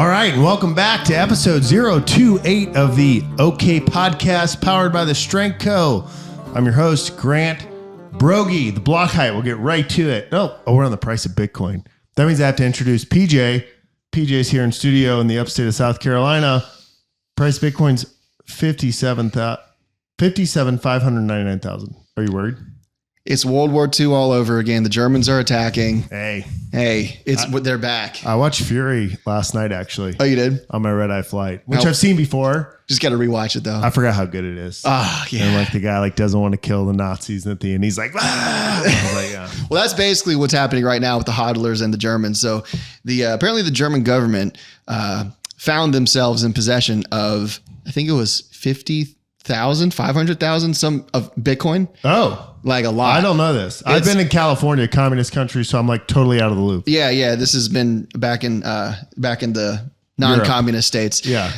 All right, and welcome back to episode 028 of the OK Podcast, powered by the Strength Co. I'm your host, Grant Broggi, the block height. We'll get right to it. Oh, we're on the price of Bitcoin. That means I have to introduce PJ. PJ's here in studio in the upstate of South Carolina. Price of Bitcoin's 57,599,000. Are you worried? It's World War II all over again. The Germans are attacking. Hey, They're back. I watched Fury last night, actually. Oh, you did? On my red-eye flight, which I've seen before. Just got to rewatch it, though. I forgot how good it is. Oh, yeah. And like the guy doesn't want to kill the Nazis at the end. He's like, ah! I was like, yeah. Well, that's basically what's happening right now with the hodlers and the Germans. So apparently the German government found themselves in possession of, I think it was 50,000, 500,000 some of Bitcoin. Oh. Like a lot. I don't know this. I've been in California, a communist country, so I'm like totally out of the loop. Yeah. This has been back in the non-communist states. Yeah.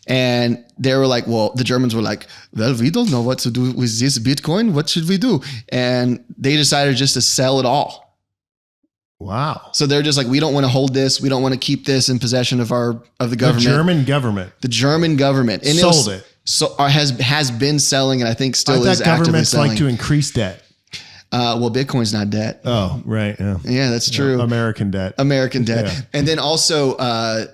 And they were like, well, the Germans were like, well, we don't know what to do with this Bitcoin. What should we do? And they decided just to sell it all. Wow. So they're just like, we don't want to hold this. We don't want to keep this in possession of the government. The German government. The German government. And sold it. So has been selling, and I think still is actively selling. Governments like to increase debt. Well, Bitcoin's not debt. Oh, right. Yeah, that's true. American debt. Yeah. And then also I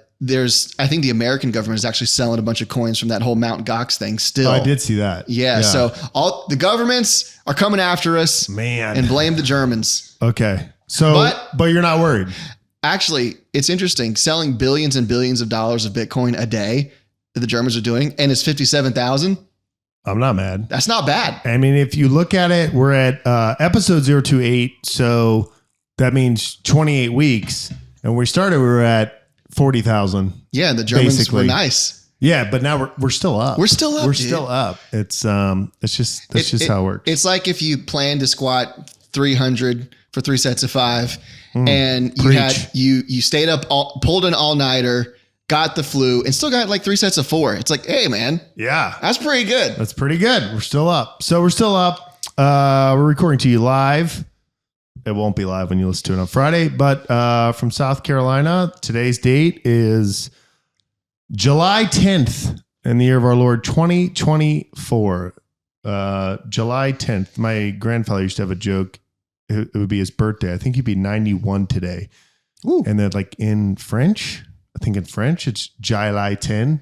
think the American government is actually selling a bunch of coins from that whole Mt. Gox thing still. Oh, I did see that. Yeah. So all the governments are coming after us, man, and blame the Germans. Okay. So, but you're not worried. Actually, it's interesting. Selling billions and billions of dollars of Bitcoin a day that the Germans are doing, and it's 57,000. I'm not mad. That's not bad. I mean, if you look at it, we're at episode 028. So that means 28 weeks. And we were at 40,000. Yeah. The Germans were nice. Yeah. But now we're still up. We're still up. It's just how it works. It's like if you plan to squat 300 for 3 sets of 5 and you stayed up, pulled an all-nighter, got the flu, and still got like 3 sets of 4. It's like, hey, man. Yeah. That's pretty good. That's pretty good. We're still up. So we're still up. We're recording to you live. It won't be live when you listen to it on Friday, but from South Carolina, today's date is July 10th in the year of our Lord 2024. July 10th. My grandfather used to have a joke. It would be his birthday. I think he'd be 91 today. Ooh. And then like in French, I think in French, it's July 10,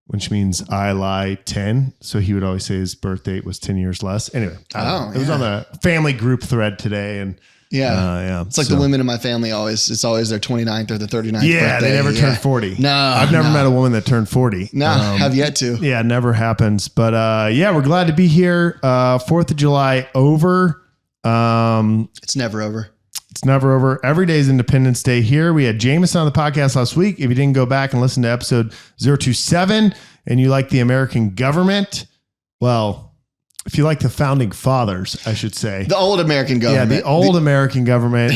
which means I lie 10. So he would always say his birth date was 10 years less. Anyway, it was on the family group thread today. And it's like the women in my family it's always their 29th or the 39th birthday. Yeah, they never turned 40. No. I've never met a woman that turned 40. No, have yet to. Yeah, it never happens. But we're glad to be here. 4th of July over. It's never over. It's never over. Every day is Independence Day here. We had Jameson on the podcast last week. If you didn't go back and listen to episode 027 and you like the American government, well, if you like the founding fathers, I should say. The old American government. Yeah, the old American government.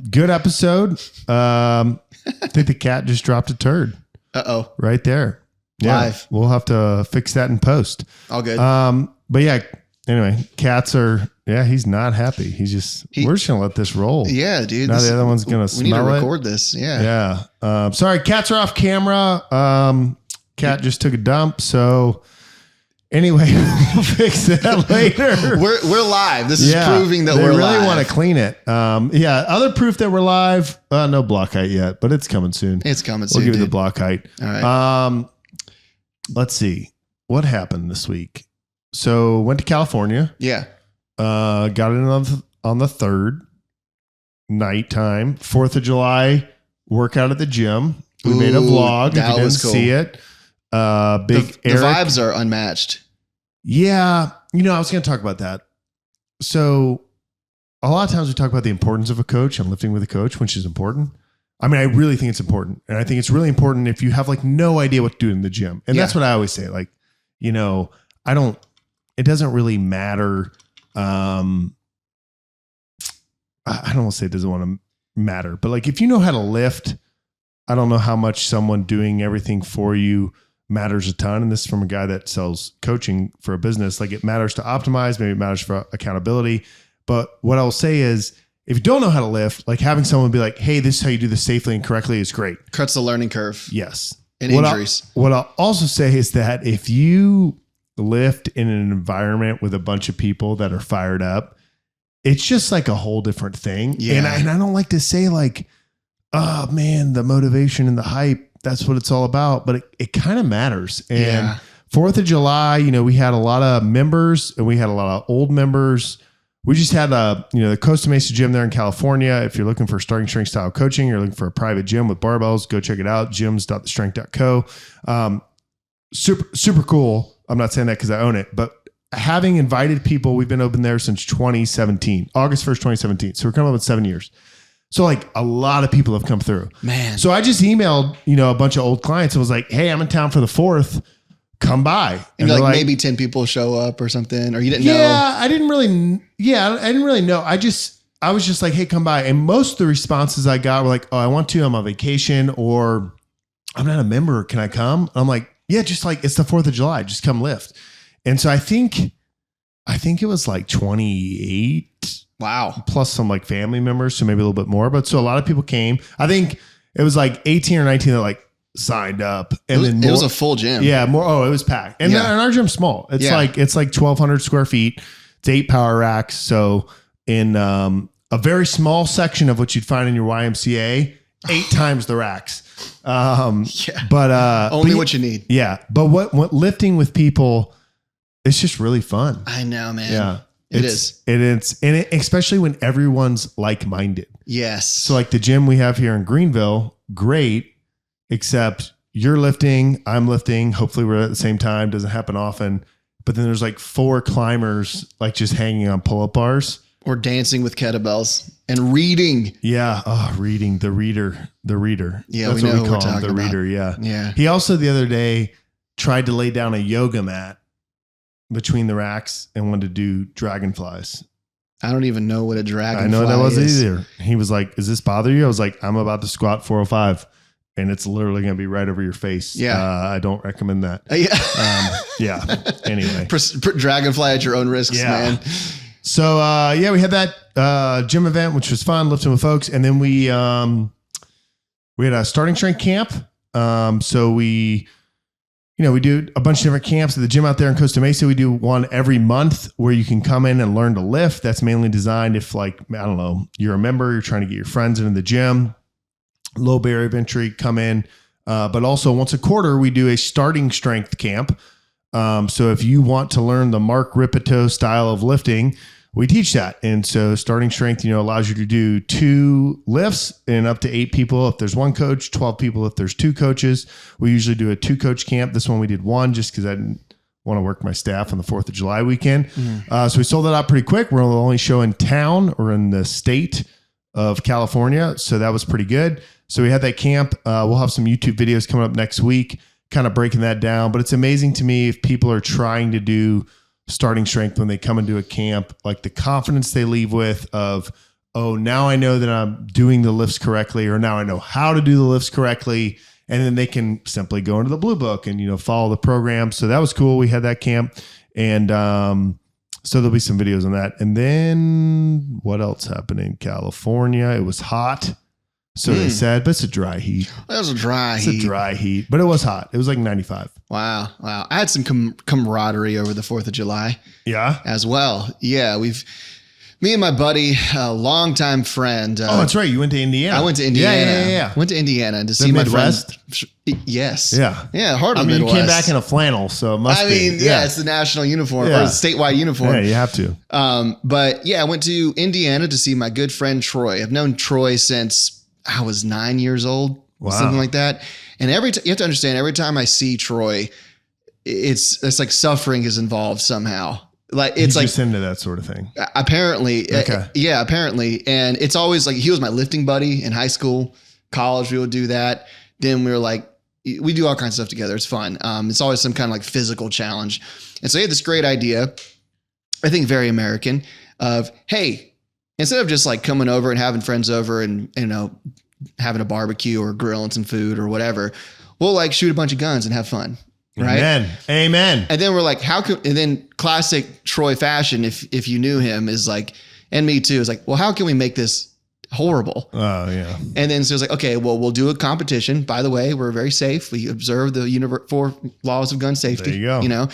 Good episode. I think the cat just dropped a turd. Uh-oh. Right there. Yeah, live. We'll have to fix that in post. All good. But yeah, anyway, cats are... Yeah, he's not happy. We're just going to let this roll. Yeah, dude. Now the other one's going to smell it. We need to record this. Yeah. Yeah. Sorry, cats are off camera. Cat just took a dump. So anyway, we'll fix that later. We're live. This is proving that we're live. They really want to clean it. Other proof that we're live. No block height yet, but it's coming soon. It's coming soon. We'll give you the block height. All right. Let's see. What happened this week? So went to California. Yeah. Got it on the 3rd nighttime, 4th of July workout at the gym. We made a vlog. If you didn't see it, the vibes are unmatched. Yeah. I was going to talk about that. So a lot of times we talk about the importance of a coach and lifting with a coach, which is important. I mean, I really think it's important. And I think it's really important if you have like no idea what to do in the gym. And that's what I always say. Like, it doesn't really matter. I don't want to say it doesn't want to matter, but like if you know how to lift, I don't know how much someone doing everything for you matters a ton. And this is from a guy that sells coaching for a business. Like it matters to optimize, maybe it matters for accountability. But what I'll say is if you don't know how to lift, like having someone be like, hey, this is how you do this safely and correctly is great. Cuts the learning curve. Yes. And injuries. What I'll also say is that if you lift in an environment with a bunch of people that are fired up, it's just like a whole different thing. Yeah. And I don't like to say like, oh man, the motivation and the hype, that's what it's all about. But it kind of matters. And 4th of July, you know, we had a lot of members and we had a lot of old members. We just had the Costa Mesa gym there in California. If you're looking for starting strength style coaching, you're looking for a private gym with barbells, go check it out. gyms.thestrength.co. Super cool. I'm not saying that because I own it, but having invited people, we've been open there since 2017, August 1st, 2017. So we're coming up with 7 years. So like a lot of people have come through, man. So I just emailed, a bunch of old clients and was like, hey, I'm in town for the 4th. Come by. And like maybe 10 people show up or something, or you didn't know? I didn't really know. I was just like, hey, come by. And most of the responses I got were like, oh, I want to, I'm on vacation, or I'm not a member. Can I come? I'm like, yeah, just like, it's the 4th of July. Just come lift. And so I think it was like 28. Wow. Plus some like family members. So maybe a little bit more, but so a lot of people came. I think it was like 18 or 19 that like signed up, and it was a full gym. Yeah, more. Oh, it was packed, and our gym's small. It's like 1,200 square feet. It's 8 power racks. So in a very small section of what you'd find in your YMCA, 8 times the racks. But only what you need. Yeah, but what lifting with people, it's just really fun. I know, man. Yeah, it is. Especially when everyone's like-minded. Yes. So like the gym we have here in Greenville, great. Except you're lifting, I'm lifting. Hopefully we're at the same time. Doesn't happen often. But then there's like 4 climbers, like just hanging on pull-up bars. Or dancing with kettlebells and reading. Yeah. Oh, reading. The reader. Yeah, that's we know what we call who we're him. The talking reader. about. Yeah. He also the other day tried to lay down a yoga mat between the racks and wanted to do dragonflies. I don't even know what a dragonfly is. I know that wasn't either. He was like, "Is this bother you?" I was like, "I'm about to squat 405." And it's literally going to be right over your face. Yeah. I don't recommend that. Anyway. Dragonfly at your own risks, man. So, we had that gym event, which was fun, lifting with folks. And then we had a starting strength camp. So we do a bunch of different camps at the gym out there in Costa Mesa. We do one every month where you can come in and learn to lift. That's mainly designed if you're a member, you're trying to get your friends into the gym. Low barrier of entry, come in. But also once a quarter, we do a starting strength camp. So if you want to learn the Mark Ripito style of lifting, we teach that. And so starting strength, allows you to do 2 lifts and up to 8 people. If there's 1 coach, 12 people. If there's 2 coaches, we usually do a 2-coach camp. This one we did 1 just because I didn't want to work my staff on the 4th of July weekend. So we sold that out pretty quick. We're only show in town or in the state of California. So that was pretty good. So we had that camp. We'll have some YouTube videos coming up next week, kind of breaking that down. But it's amazing to me if people are trying to do starting strength when they come into a camp, like the confidence they leave with of, oh, now I know that I'm doing the lifts correctly, or now I know how to do the lifts correctly. And then they can simply go into the blue book and, follow the program. So that was cool. We had that camp. And so there'll be some videos on that. And then what else happened in California? It was hot. So they said, but it's a dry heat. That was a dry heat. It's a dry heat, but it was hot. It was like 95. Wow. I had some camaraderie over the 4th of July. Yeah. As well. Yeah. Me and my buddy, a longtime friend. Oh, that's right. You went to Indiana. I went to Indiana. Yeah. Went to Indiana to see Midwest? my friend. Yes. Yeah. Yeah. Hard on Midwest. You came Midwest. back in a flannel, so it must be. Yeah, it's the national uniform or the statewide uniform. Yeah, you have to. But yeah, I went to Indiana to see my good friend Troy. I've known Troy since I was 9 years old, something like that. And you have to understand, every time I see Troy, it's like suffering is involved somehow. Like it's He's just into that sort of thing. Apparently. Okay. Yeah, apparently. And it's always like, he was my lifting buddy in high school, college. We would do that. Then we were like, we do all kinds of stuff together. It's fun. It's always some kind of like physical challenge. And so he had this great idea, I think very American, of, hey, instead of just like coming over and having friends over and, having a barbecue or grilling some food or whatever, we'll like shoot a bunch of guns and have fun. Right. Amen. And then we're like, and then classic Troy fashion, if you knew him, is like, And me too. It's like, well, how can we make this horrible? Oh, yeah. And then so it's like, okay, well, we'll do a competition. By the way, we're very safe. We observe the 4 laws of gun safety. There you go. You know,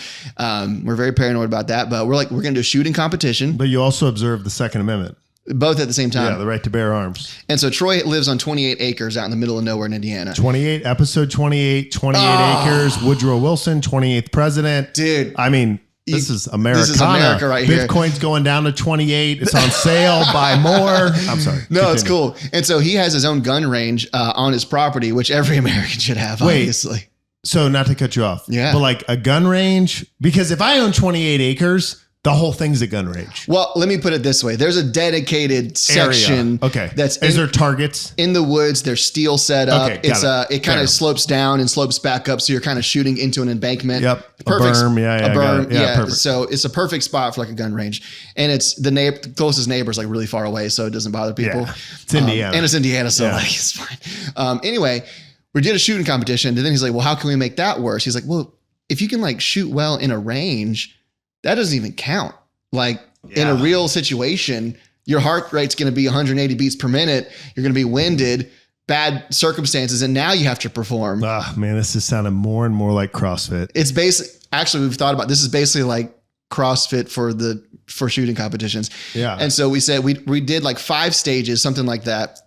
we're very paranoid about that, but we're going to do a shooting competition. But you also observe the Second Amendment. Both at the same time. Yeah, the right to bear arms. And so Troy lives on 28 acres out in the middle of nowhere in Indiana. 28, episode 28, 28 acres, Woodrow Wilson, 28th president. Dude. I mean, this is Americana. This is America right here. Bitcoin's going down to 28. It's on sale. Buy more. I'm sorry. No, it's cool. And so he has his own gun range on his property, which every American should have, obviously. So not to cut you off. Yeah. But like a gun range, because if I own 28 acres, the whole thing's a gun range. Well, let me put it this way. There's a dedicated section. Okay. That's Is there targets? In the woods, there's steel set up. Okay, got it kind of slopes down and slopes back up. So you're kind of shooting into an embankment. Yep. Perfect. A berm. Yeah. A berm. Yeah. Perfect. So it's a perfect spot for like a gun range. And it's the closest neighbor's like really far away. So it doesn't bother people. Yeah. It's Indiana. And it's Indiana. So like it's fine. Anyway, we did a shooting competition. And then he's like, well, how can we make that worse? He's like, well, if you can like shoot well in a range, that doesn't even count. Like in a real situation, your heart rate's going to be 180 beats per minute. You're going to be winded, bad circumstances, and now you have to perform. Ah, man, this is sounding more and more like CrossFit. It's actually, we've thought about this is basically like CrossFit for shooting competitions. Yeah. And so we said we did like 5 stages, something like that.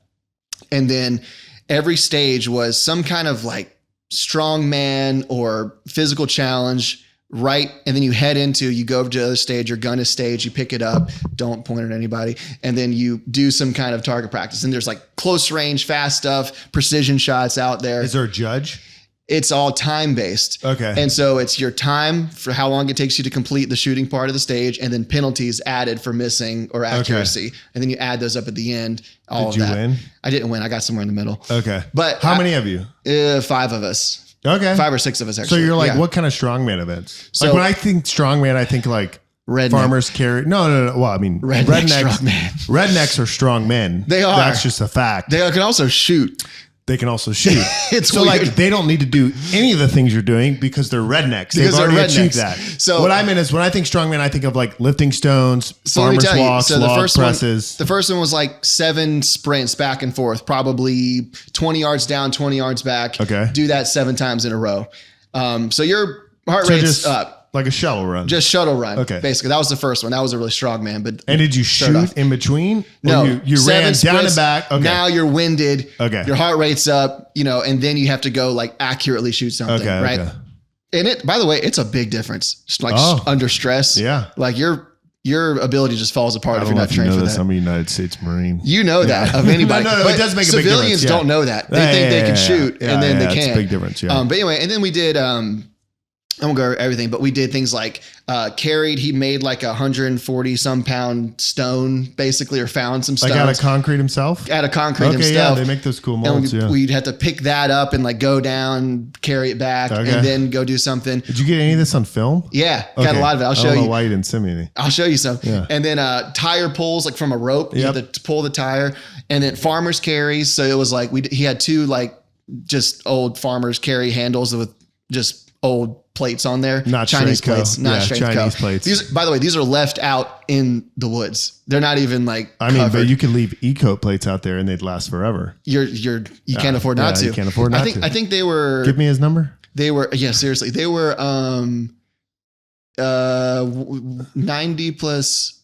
And then every stage was some kind of like strongman or physical challenge. Right. And then you go over to the other stage, your gun is staged, you pick it up, don't point at anybody. And then you do some kind of target practice. And there's like close range, fast stuff, precision shots out there. Is there a judge? It's all time based. Okay. And so it's your time for how long it takes you to complete the shooting part of the stage, and then penalties added for missing or accuracy. Okay. And then you add those up at the end. Did you win? I didn't win. I got somewhere in the middle. Okay. But how many of you? 5 of us. Okay. 5 or 6 of us, actually. So you're like, what kind of strongman events? So like when I think strongman, I think like farmers carry. No. Well, I mean, rednecks are strong men. They are. That's just a fact. They can also shoot. They can also shoot. It's so weird. like they don't need to do any of the things you're doing because they're rednecks. They've already achieved that. So what I mean is when I think strongman, I think of like lifting stones, farmers walks, log presses. The first one was like 7 sprints back and forth, probably 20 yards down, 20 yards back. Okay. Do that 7 times in a row. So your heart rate's up. Like a shuttle run. Just shuttle run. Okay. Basically, that was the first one. That was a really strong man. But did you shoot in between? No. You ran down and back. Okay. Now you're winded. Okay. Your heart rate's up, and then you have to go like accurately shoot something. Okay. Right. Okay. And it, by the way, it's a big difference. Like under stress. Yeah. Like your ability just falls apart if you're not trained for that. I'm a United States Marine. You know that of anybody. no, it does make a big difference. Civilians don't know that. They think they can shoot and then they can't. It's a big difference. Yeah. But anyway, and then we did, I won't go over everything, but we did things like he made like 140 some pound stone basically, or found some stones. Like out of concrete himself? Out of concrete himself. Yeah, they make those cool molds. We'd have to pick that up and like go down, carry it back, and then go do something. Did you get any of this on film? Yeah, got a lot of it. I'll show you. I don't know why you didn't send me any. I'll show you some. Yeah. And then tire pulls like from a rope. You have to pull the tire. And then farmer's carries. So it was like he had 2 like just old farmer's carry handles with just old plates on there. Not Chinese plates. Chinese plates. By the way, these are left out in the woods. They're not even like covered. But you could leave eco plates out there and they'd last forever. You can't afford not to. You can't afford not to. I think they were. Give me his number. They were, seriously. They were 90 plus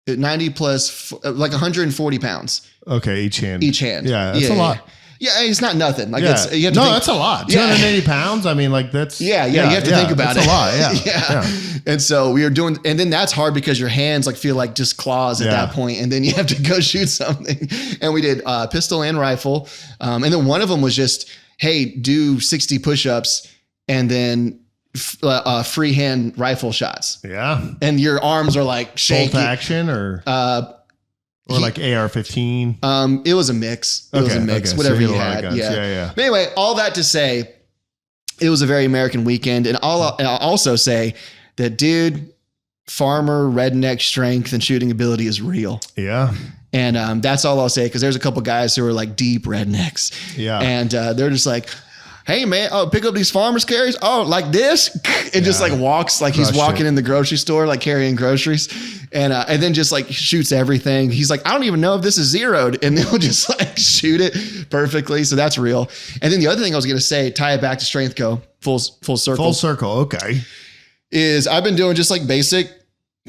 like 140 pounds. Okay, each hand. Yeah, that's a lot. Yeah, it's not nothing. Like you have to think, that's a lot. 280 pounds. I mean, like that's you have to think about it. That's a lot. Yeah. And so we were doing, and then that's hard because your hands like feel like just claws at that point, and then you have to go shoot something. And we did pistol and rifle, and then one of them was just, hey, do 60 push-ups, and then freehand rifle shots. Yeah. And your arms are like shaking. Bolt action or like AR-15. It was a mix. Whatever you had. Yeah. But anyway, all that to say, it was a very American weekend. And I'll also say that, dude, farmer redneck strength and shooting ability is real. Yeah. And that's all I'll say, because there's a couple guys who are like deep rednecks. Yeah. And they're just like, hey man, oh, pick up these farmer's carries. Oh, like this? And just like walks like he's walking in the grocery store, like carrying groceries. And then just like shoots everything. He's like, I don't even know if this is zeroed. And they'll just like shoot it perfectly. So that's real. And then the other thing I was going to say, tie it back to Strength Co. Full circle. Full circle. Okay. Is I've been doing just like basic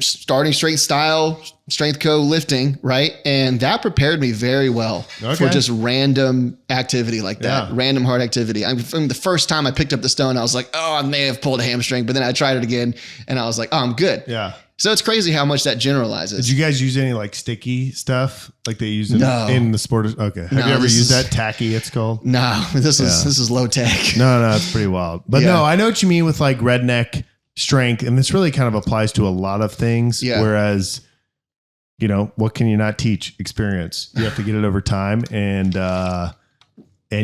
starting strength style, Strength Co. lifting, right? And that prepared me very well for just random activity like that, random hard activity. From the first time I picked up the stone, I was like, oh, I may have pulled a hamstring, but then I tried it again and I was like, oh, I'm good. Yeah. So it's crazy how much that generalizes. Did you guys use any like sticky stuff like they use in the sport? Okay. Have you ever used that? Tacky, it's called? No, this is low tech. No, it's pretty wild. But no, I know what you mean with like redneck strength. And this really kind of applies to a lot of things. Yeah. Whereas, you know, what can you not teach? Experience. You have to get it over time. And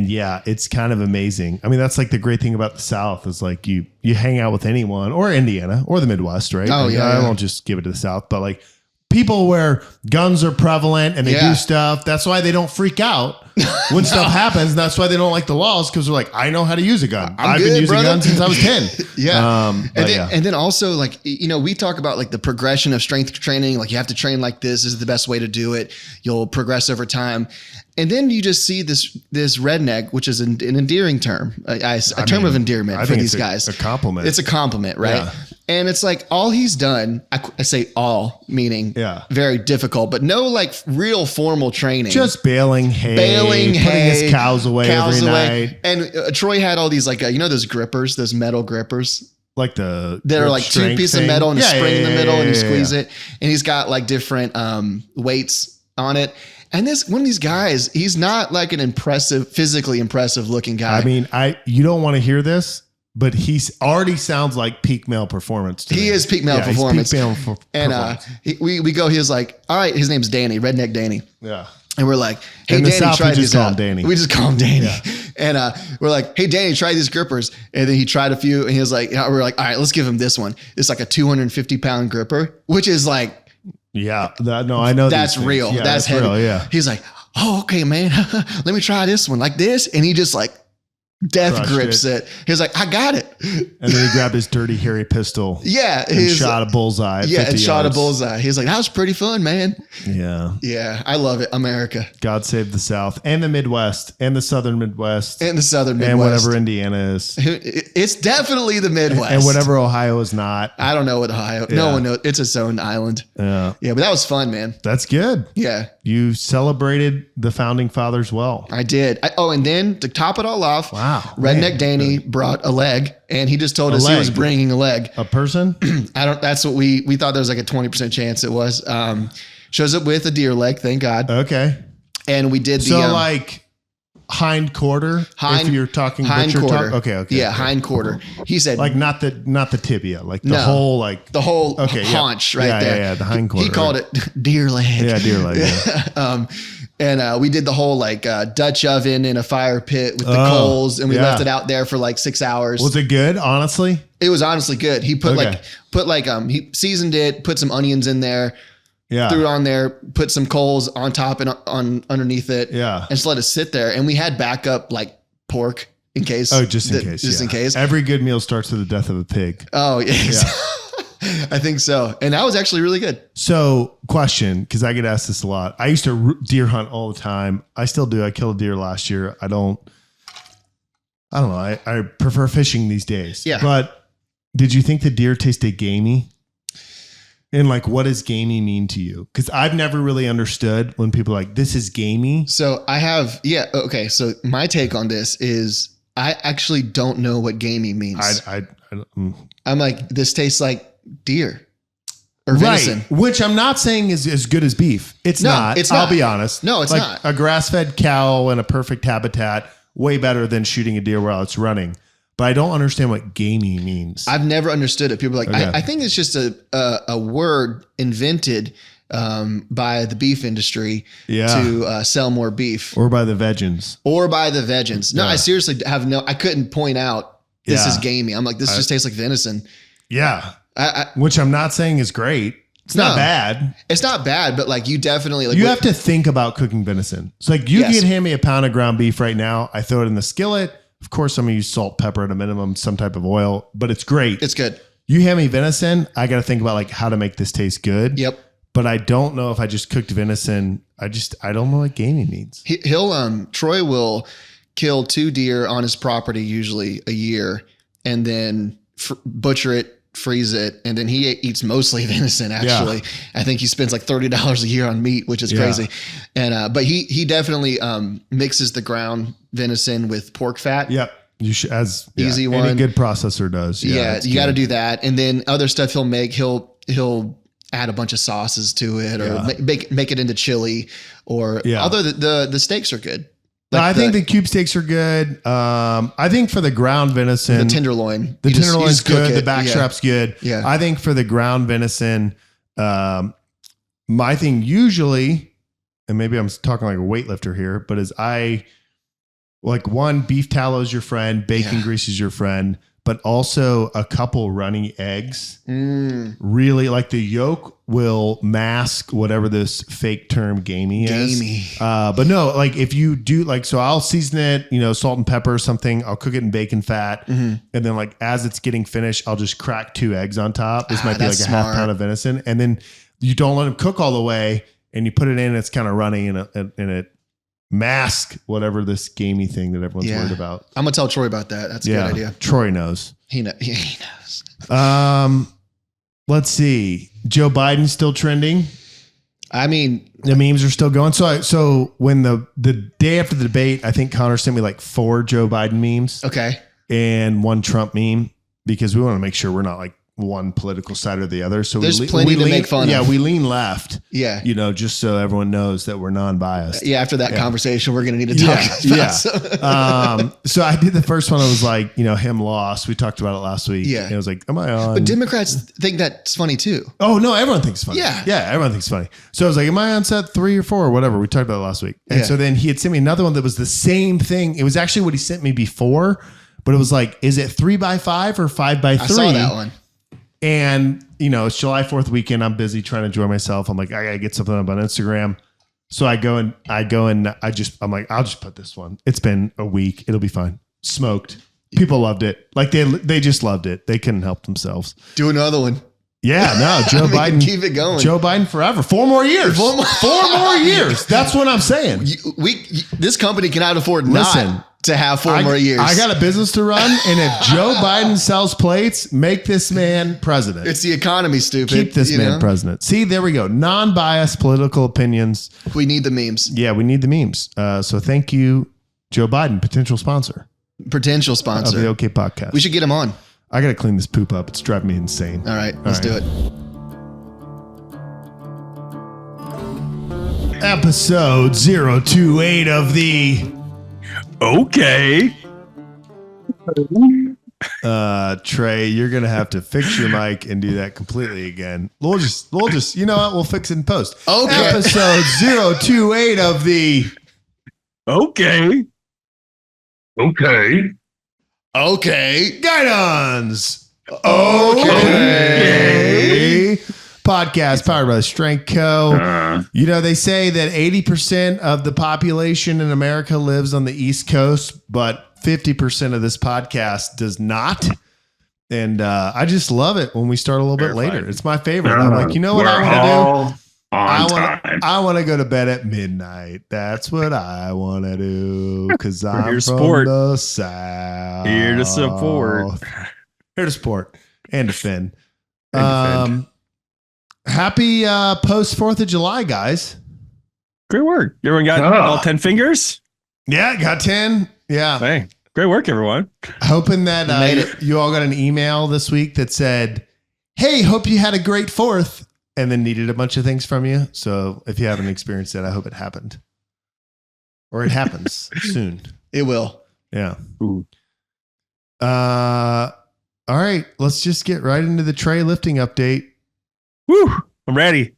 yeah, it's kind of amazing. I mean, that's like the great thing about the South is like you hang out with anyone or Indiana or the Midwest, right? Oh, like, yeah. I won't just give it to the South, but like people where guns are prevalent and they do stuff. That's why they don't freak out when stuff happens. And that's why they don't like the laws because they're like, I know how to use a gun. I've been using guns since I was 10. And then also like, you know, we talk about like the progression of strength training. Like you have to train like this is the best way to do it. You'll progress over time. And then you just see this redneck, which is an endearing term, a term of endearment for these guys. A compliment. It's a compliment, right? Yeah. And it's like all he's done, I say all, meaning very difficult, but no like real formal training. Just baling hay, putting his cows away every night. And Troy had all these like, you know, those grippers, those metal grippers. Like that are like two pieces of metal and a spring in the middle and you squeeze it. And he's got like different weights on it. And one of these guys, he's not like an physically impressive looking guy. I mean, you don't want to hear this, but he's already sounds like peak male performance to me. He is peak male performance. Peak male performance. We go, he was like, all right, his name's Danny, Redneck Danny. Yeah. And we're like, hey, Danny, try these out. Danny. We just call him Danny. Yeah. And we're like, hey, Danny, try these grippers. And then he tried a few and he was like, we're like, all right, let's give him this one. It's like a 250-pound gripper, which is like, I know that's real. Yeah, that's heavy. Real, yeah. He's like, oh, okay, man. Let me try this one like this. And he just like death grips it. He's like, I got it. And then he grabbed his dirty, hairy pistol. Yeah. And shot a bullseye. Shot a bullseye. He's like, that was pretty fun, man. Yeah. Yeah. I love it. America. God save the South and the Midwest and the Southern Midwest. And whatever Indiana is. It's definitely the Midwest. And whatever Ohio is not. I don't know what Ohio. Yeah. No one knows. It's its own island. Yeah. Yeah. But that was fun, man. That's good. Yeah. You celebrated the founding fathers well. I did. And then to top it all off. Wow. Redneck Danny brought a leg and he just told us he was bringing a leg. A person? That's what we thought there was like a 20% chance it was. Shows up with a deer leg, thank God. Okay. And we did like hind quarter. If you're talking hind quarter. Okay. Yeah, hind quarter. He said like not the tibia, like the whole haunch right there. Yeah, the hind quarter. He called it deer leg. Yeah, deer leg. Yeah. And we did the whole like Dutch oven in a fire pit with the coals, and we left it out there for like 6 hours. Was it good? Honestly, it was honestly good. He put he seasoned it, put some onions in there, threw it on there, put some coals on top and on underneath it, and just let it sit there. And we had backup like pork in case. Oh, just in case. Every good meal starts with the death of a pig. Oh yeah. I think so. And that was actually really good. So question, because I get asked this a lot. I used to deer hunt all the time. I still do. I killed a deer last year. I don't know. I prefer fishing these days. Yeah. But did you think the deer tasted gamey? And like, what does gamey mean to you? Because I've never really understood when people are like, this is gamey. So I have, okay. So my take on this is I actually don't know what gamey means. I'm like, this tastes like deer or venison. Which I'm not saying is as good as beef. It's not. I'll be honest. No, it's not. A grass-fed cow in a perfect habitat, way better than shooting a deer while it's running. But I don't understand what gamey means. I've never understood it. People are like, I think it's just a word invented by the beef industry to sell more beef. Or by the vegans. No, I seriously I couldn't point out this is gamey. I'm like, this just tastes like venison. Yeah. Which I'm not saying is great. It's not bad. It's not bad, but like you definitely like you have to think about cooking venison. It's like you can hand me a pound of ground beef right now. I throw it in the skillet. Of course, I'm going to use salt, pepper at a minimum, some type of oil, but it's great. It's good. You hand me venison, I got to think about like how to make this taste good. Yep. But I don't know if I just cooked venison. I don't know what game he needs. Troy will kill 2 deer on his property, usually a year, and then butcher it, freeze it, and then he eats mostly venison. Actually, I think he spends like $30 a year on meat, which is crazy. And but he definitely mixes the ground venison with pork fat. Yep, you should easy one. Any good processor does. Yeah, you got to do that, and then other stuff he'll make. He'll add a bunch of sauces to it, or make it into chili, or although the steaks are good. Like I think the cube steaks are good. I think for the ground venison, the tenderloin, tenderloin's good. The backstrap's good. Yeah. I think for the ground venison, my thing usually, and maybe I'm talking like a weightlifter here, but beef tallow is your friend, bacon grease is your friend, but also a couple runny eggs. Really, like the yolk will mask whatever this fake term gamey is. But no, like if you do so I'll season it, salt and pepper or something. I'll cook it in bacon fat. And then like as it's getting finished, I'll just crack 2 eggs on top. This might be like a half pound of venison. And then you don't let them cook all the way and you put it in, it's kind of runny and it mask whatever this gamey thing that everyone's worried about. I'm gonna tell Troy about that. That's a good idea. Troy knows. He knows. Let's see. Joe Biden's still trending. I mean, the memes are still going. So when the day after the debate, I think Connor sent me like 4 Joe Biden memes. Okay. And 1 Trump meme, because we want to make sure we're not like one political side or the other. So there's plenty to make fun of. Yeah, we lean left. Yeah. Just so everyone knows that we're non-biased. Yeah, after that conversation, we're going to need to talk about. So I did the first one. I was like, him lost. We talked about it last week. Yeah. And it was like, am I on? But Democrats think that's funny too. Oh, no, everyone thinks it's funny. Yeah. Yeah, everyone thinks it's funny. So I was like, am I on set 3 or 4 or whatever? We talked about it last week. And so then he had sent me another one that was the same thing. It was actually what he sent me before, but it was like, is it 3x5 or 5x3? I saw that one. And, it's July 4th weekend. I'm busy trying to enjoy myself. I'm like, I got to get something up on Instagram. So I'm like, I'll just put this one. It's been a week. It'll be fine. Smoked. People loved it. Like they just loved it. They couldn't help themselves. Do another one. Yeah, no, Joe Biden. Keep it going. Joe Biden forever. 4 more years. 4 more years. That's what I'm saying. This company cannot afford not to have 4 more years. I got a business to run, and if Joe Biden sells plates, make this man president. It's the economy, stupid. Keep this man president. See, there we go. Non-biased political opinions. We need the memes. Yeah, we need the memes. So thank you, Joe Biden, potential sponsor of the OK Podcast. We should get him on. I got to clean this poop up. It's driving me insane. All right, let's do it. Episode 028 of the Okay. Trey, you're gonna have to fix your mic and do that completely again. We'll just you know what? We'll fix it in post. Okay. Episode 028 of the Okay. Guidons. Okay. Podcast powered by Strength Co. They say that 80% of the population in America lives on the East Coast, but 50% of this podcast does not. And I just love it when we start a little bit later. It's my favorite. I'm like, you know what I want to do? I want to go to bed at midnight. That's what I want to do because I'm from the South. Here to support. Here to support and defend. Happy post 4th of July, guys. Great work. Everyone got all 10 fingers? Yeah, got 10. Yeah. Hey, great work, everyone. Hoping that you all got an email this week that said, hey, hope you had a great 4th, and then needed a bunch of things from you. So if you haven't experienced it, I hope it happened. Or it happens soon. It will. Yeah. Ooh. All right. Let's just get right into the Trey lifting update. Woo! I'm ready.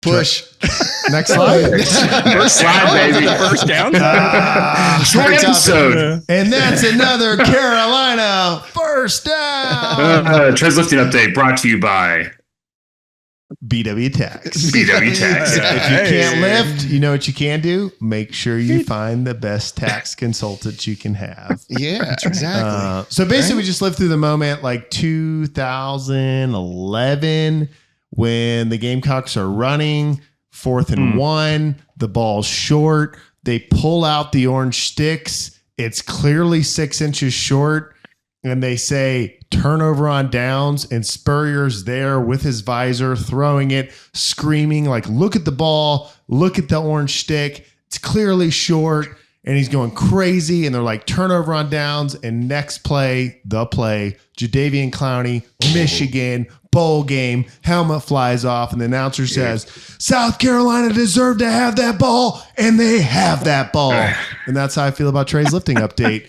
Push. Next slide. First slide, baby. First down. Short episode. And that's another Carolina first down. Trey's lifting update brought to you by BW Tax. BW Tax. If you can't lift, you know what you can do? Make sure you find the best tax consultant you can have. Yeah, exactly. So basically, we just lived through the moment like 2011 when the Gamecocks are running 4th and 1. The ball's short. They pull out the orange sticks. It's clearly 6 inches short. And they say turnover on downs, and Spurrier's there with his visor, throwing it, screaming like, look at the ball, look at the orange stick. It's clearly short, and he's going crazy. And they're like turnover on downs. And next play, Jadeveon Clowney, Michigan, bowl game, helmet flies off, and the announcer says, South Carolina deserved to have that ball, and they have that ball. And that's how I feel about Trey's lifting update.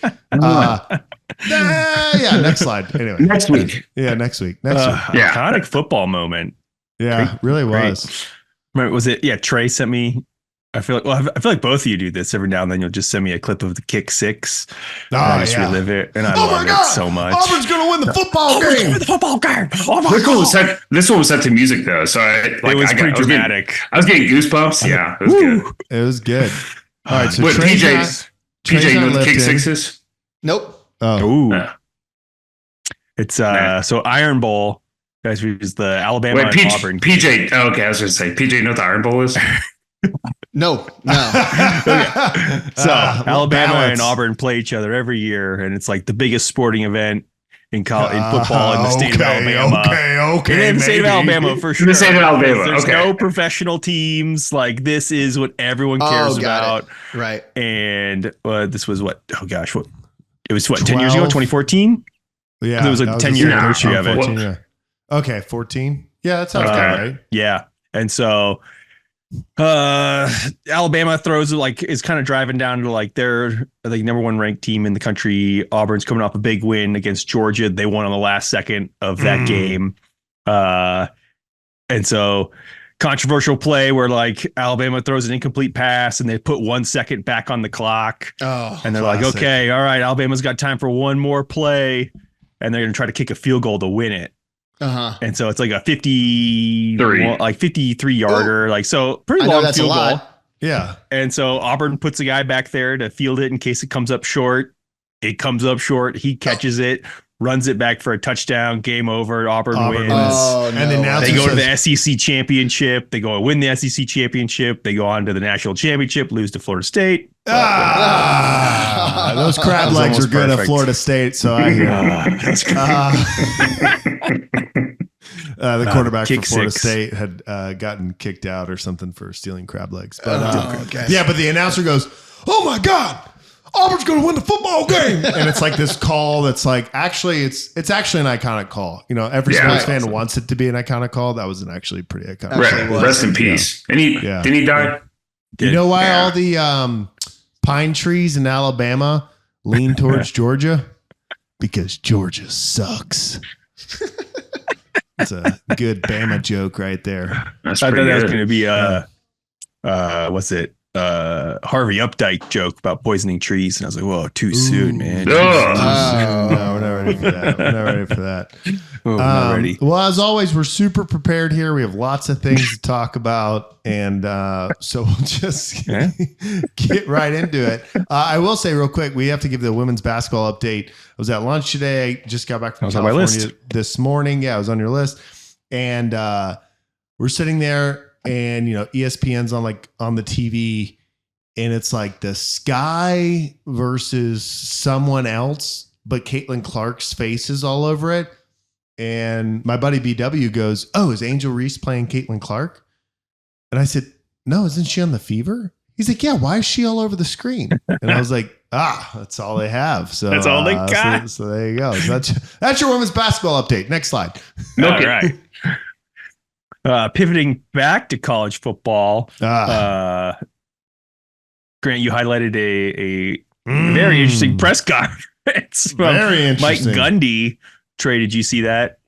Yeah, next slide. Anyway, Next week. Yeah, next week. Next week. Yeah. Iconic football moment. Yeah, really was. Remember, was it? Yeah, Trey sent me. I feel like both of you do this every now and then. You'll just send me a clip of the kick six. Oh, and I just relive it, and I love it so much. Auburn's gonna win the football game. The football game. Oh my This one, was God. set, this one was set to music though, so It was pretty dramatic. I was getting goosebumps. Yeah, it was good. It was good. All right, so Wait, Trey's PJ, not you know what the kick lifting. six is? Nope. Oh, Ooh, Yeah. it's so Iron Bowl. Guys, we use the Alabama Wait, and Auburn. PJ. Oh, okay, I was going to say, PJ, you know what the Iron Bowl is? No. So Alabama balance. and Auburn play each other every year, and it's like the biggest sporting event in football in the state of Alabama. Okay, In the state of Alabama for sure. the state of Alabama, There's okay. no professional teams. Like this is what everyone cares got about. it. Right. And this was what? Oh gosh, what? It was what? 10 years ago, 12? 2014. Yeah, It was like that 10 year No, anniversary of it. 14, yeah. Okay, 14. Yeah, that sounds Okay. about right. Yeah. And so Alabama throws is kind of driving down to like their number one ranked team in the country. Auburn's coming off a big win against Georgia. They won on the last second of that game. And so controversial play where like Alabama throws an incomplete pass and they put 1 second back on the clock. Oh, And they're classic. like, okay, all right, Alabama's got time for one more play. And they're going to try to kick a field goal to win it. And so it's like a 53 yarder. Like, so pretty I know long that's field a goal. lot. Yeah. And so Auburn puts a guy back there to field it in case it comes up short. It comes up short. He catches it, runs it back for a touchdown. Game over. Auburn wins. Oh, no. And the announcer They go to says, the SEC championship. They go and win the SEC championship. They go on to the national championship, lose to Florida State. those crab That was legs are almost good perfect. at Florida State, so I hear. That's great. The quarterback for kick Florida six. State had gotten kicked out or something for stealing crab legs. But okay. yeah, but the announcer goes, "Oh my God, Auburn's going to win the football game!" And it's like this call that's like actually it's actually an iconic call. You know, every Yeah. sports fan wants it to be an iconic call. That was an actually pretty iconic. Absolutely was. Rest in peace. And Yeah. didn't he die? You know why Yeah. all the pine trees in Alabama lean towards Georgia? Because Georgia sucks. It's a good Bama joke right there. That's I thought pretty that was good. going to be what's it? Harvey Updike joke about poisoning trees, and I was like, "Whoa, too soon, man." Ugh. No, we're not ready for that. We're not ready for that. Oh, not ready. Well, as always, we're super prepared here. We have lots of things to talk about, and so we'll just Yeah. get right into it. I will say real quick, we have to give the women's basketball update. I was at lunch today. I just got back from That was on my California list. this morning. Yeah, it was on your list, and we're sitting there. And ESPN's on the TV, and it's like the Sky versus someone else, but Caitlin Clark's face is all over it. And my buddy BW goes, "Oh, is Angel Reese playing Caitlin Clark?" And I said, "No, isn't she on the Fever?" He's like, "Yeah, why is she all over the screen?" And I was like, that's all they have. So That's all they got. So there you go. So that's your women's basketball update. Next slide. All right. Pivoting back to college football, Grant, you highlighted a very interesting press conference from Very Mike interesting. Gundy. Trey, did you see that?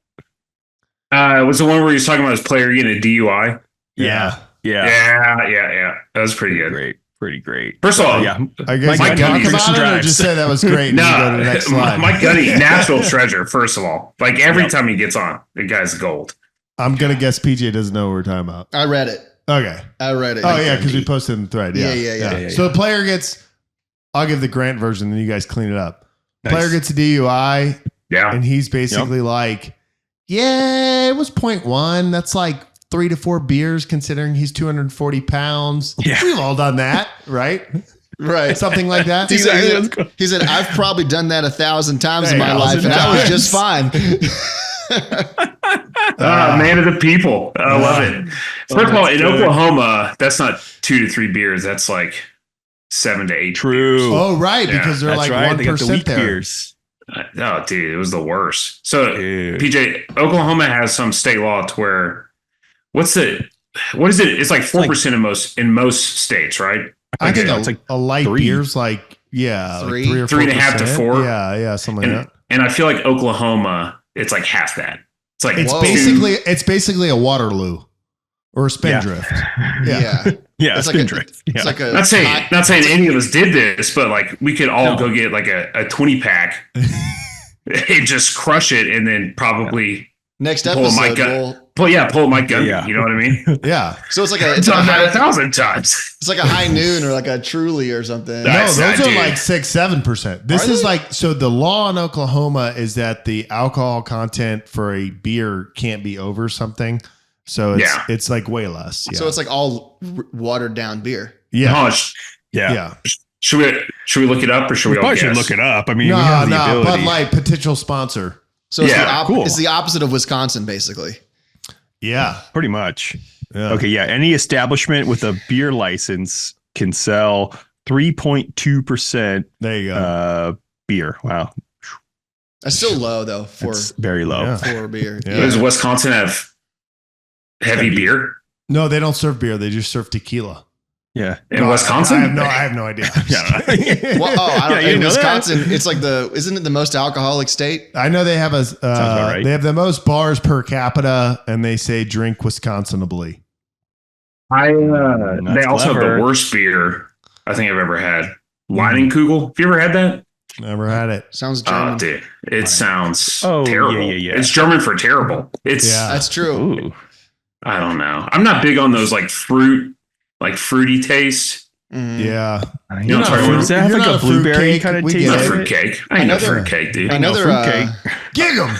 It was the one where he was talking about his player getting a DUI. Yeah. Yeah. That was pretty good. Pretty great. First of all, Yeah. I guess Mike I talk Gundy, about Mission it or Drives. just say that was great. And you go to the next slide. Mike Gundy, national treasure. First of all, like every Yep. time he gets on, the guy's gold. I'm going to guess PJ doesn't know what we're talking about. I read it. Okay. I read it. Oh, yeah, because we posted in the thread. Yeah. So the player gets, I'll give the Grant version, then you guys clean it up. Nice. Player gets a DUI, Yeah. and he's basically like, yeah, it was 0.1. That's like 3 to 4 beers, considering he's 240 pounds. Yeah. We've all done that, right? Right. Something like that. He said, I've probably done that 1,000 times in my Hey, life, and I was 1,000 just fine. Man of the people. I love it. First of all, in Oklahoma, that's not 2 to 3 beers. That's like 7 to 8. True. Oh, right, Yeah, because they're That's like right. They got the 1% weak there. beers. Oh, dude, it was the worst. So, Dude. PJ, Oklahoma has some state law to where what is it? It's like 4% in most states, right? I think it's like a light 3. beer's like, yeah, Three? like 3 or 3.5 to 4%. 4. Yeah, something like that. And I feel like Oklahoma, it's like half that. It's like It's Whoa. basically a Waterloo or a Spindrift. Yeah. Yeah, It's like Spindrift. It's like a not saying any of us did this, but like we could all go get like a 20 pack and just crush it, and then probably next pull a Mike episode. pull a Mike Gundy. Yeah. You know what I mean? Yeah. So it's like a It's done that 1,000 times. it's like a high noon or like a Truly or something. No, That's those not, are dude. like 6-7%. This Are is they? like, so the law in Oklahoma is that the alcohol content for a beer can't be over something. So it's like way less. Yeah. So it's like all watered down beer. yeah. Oh, Yeah. should we look it up or should we all Probably guess? should look it up. I mean, we No, have the ability. Bud Light, potential sponsor. So it's, Yeah, cool. it's the opposite of Wisconsin, basically. Yeah. Pretty much. Yeah. Okay, yeah. Any establishment with a beer license can sell 3.2% There you go. beer. Wow, That's still low though for that's very low. Yeah. for beer. Yeah. Does Wisconsin have heavy beer No, they don't serve beer. They just serve tequila. Yeah. in No, Wisconsin? I have no idea. Yeah. Well, I don't Yeah, you in know that. Wisconsin, it's like isn't it the most alcoholic state? I know they have about right. they have the most bars per capita, and they say drink Wisconsinably. They also have clever. the worst beer I think I've ever had. Leinenkugel. Have you ever had that? Never had it. Sounds German. Oh, dude, it sounds Oh, terrible. yeah. It's German for terrible. It's Yeah. That's true. Ooh. I don't know. I'm not big on those like fruity taste. Mhm. Yeah. You know what I'm talking Does about? that have You're like not a a fruit blueberry cake. kind of We taste? get Not it. to it? fruitcake. I ain't no Another- fruitcake, dude. Another fruitcake. Gig 'em.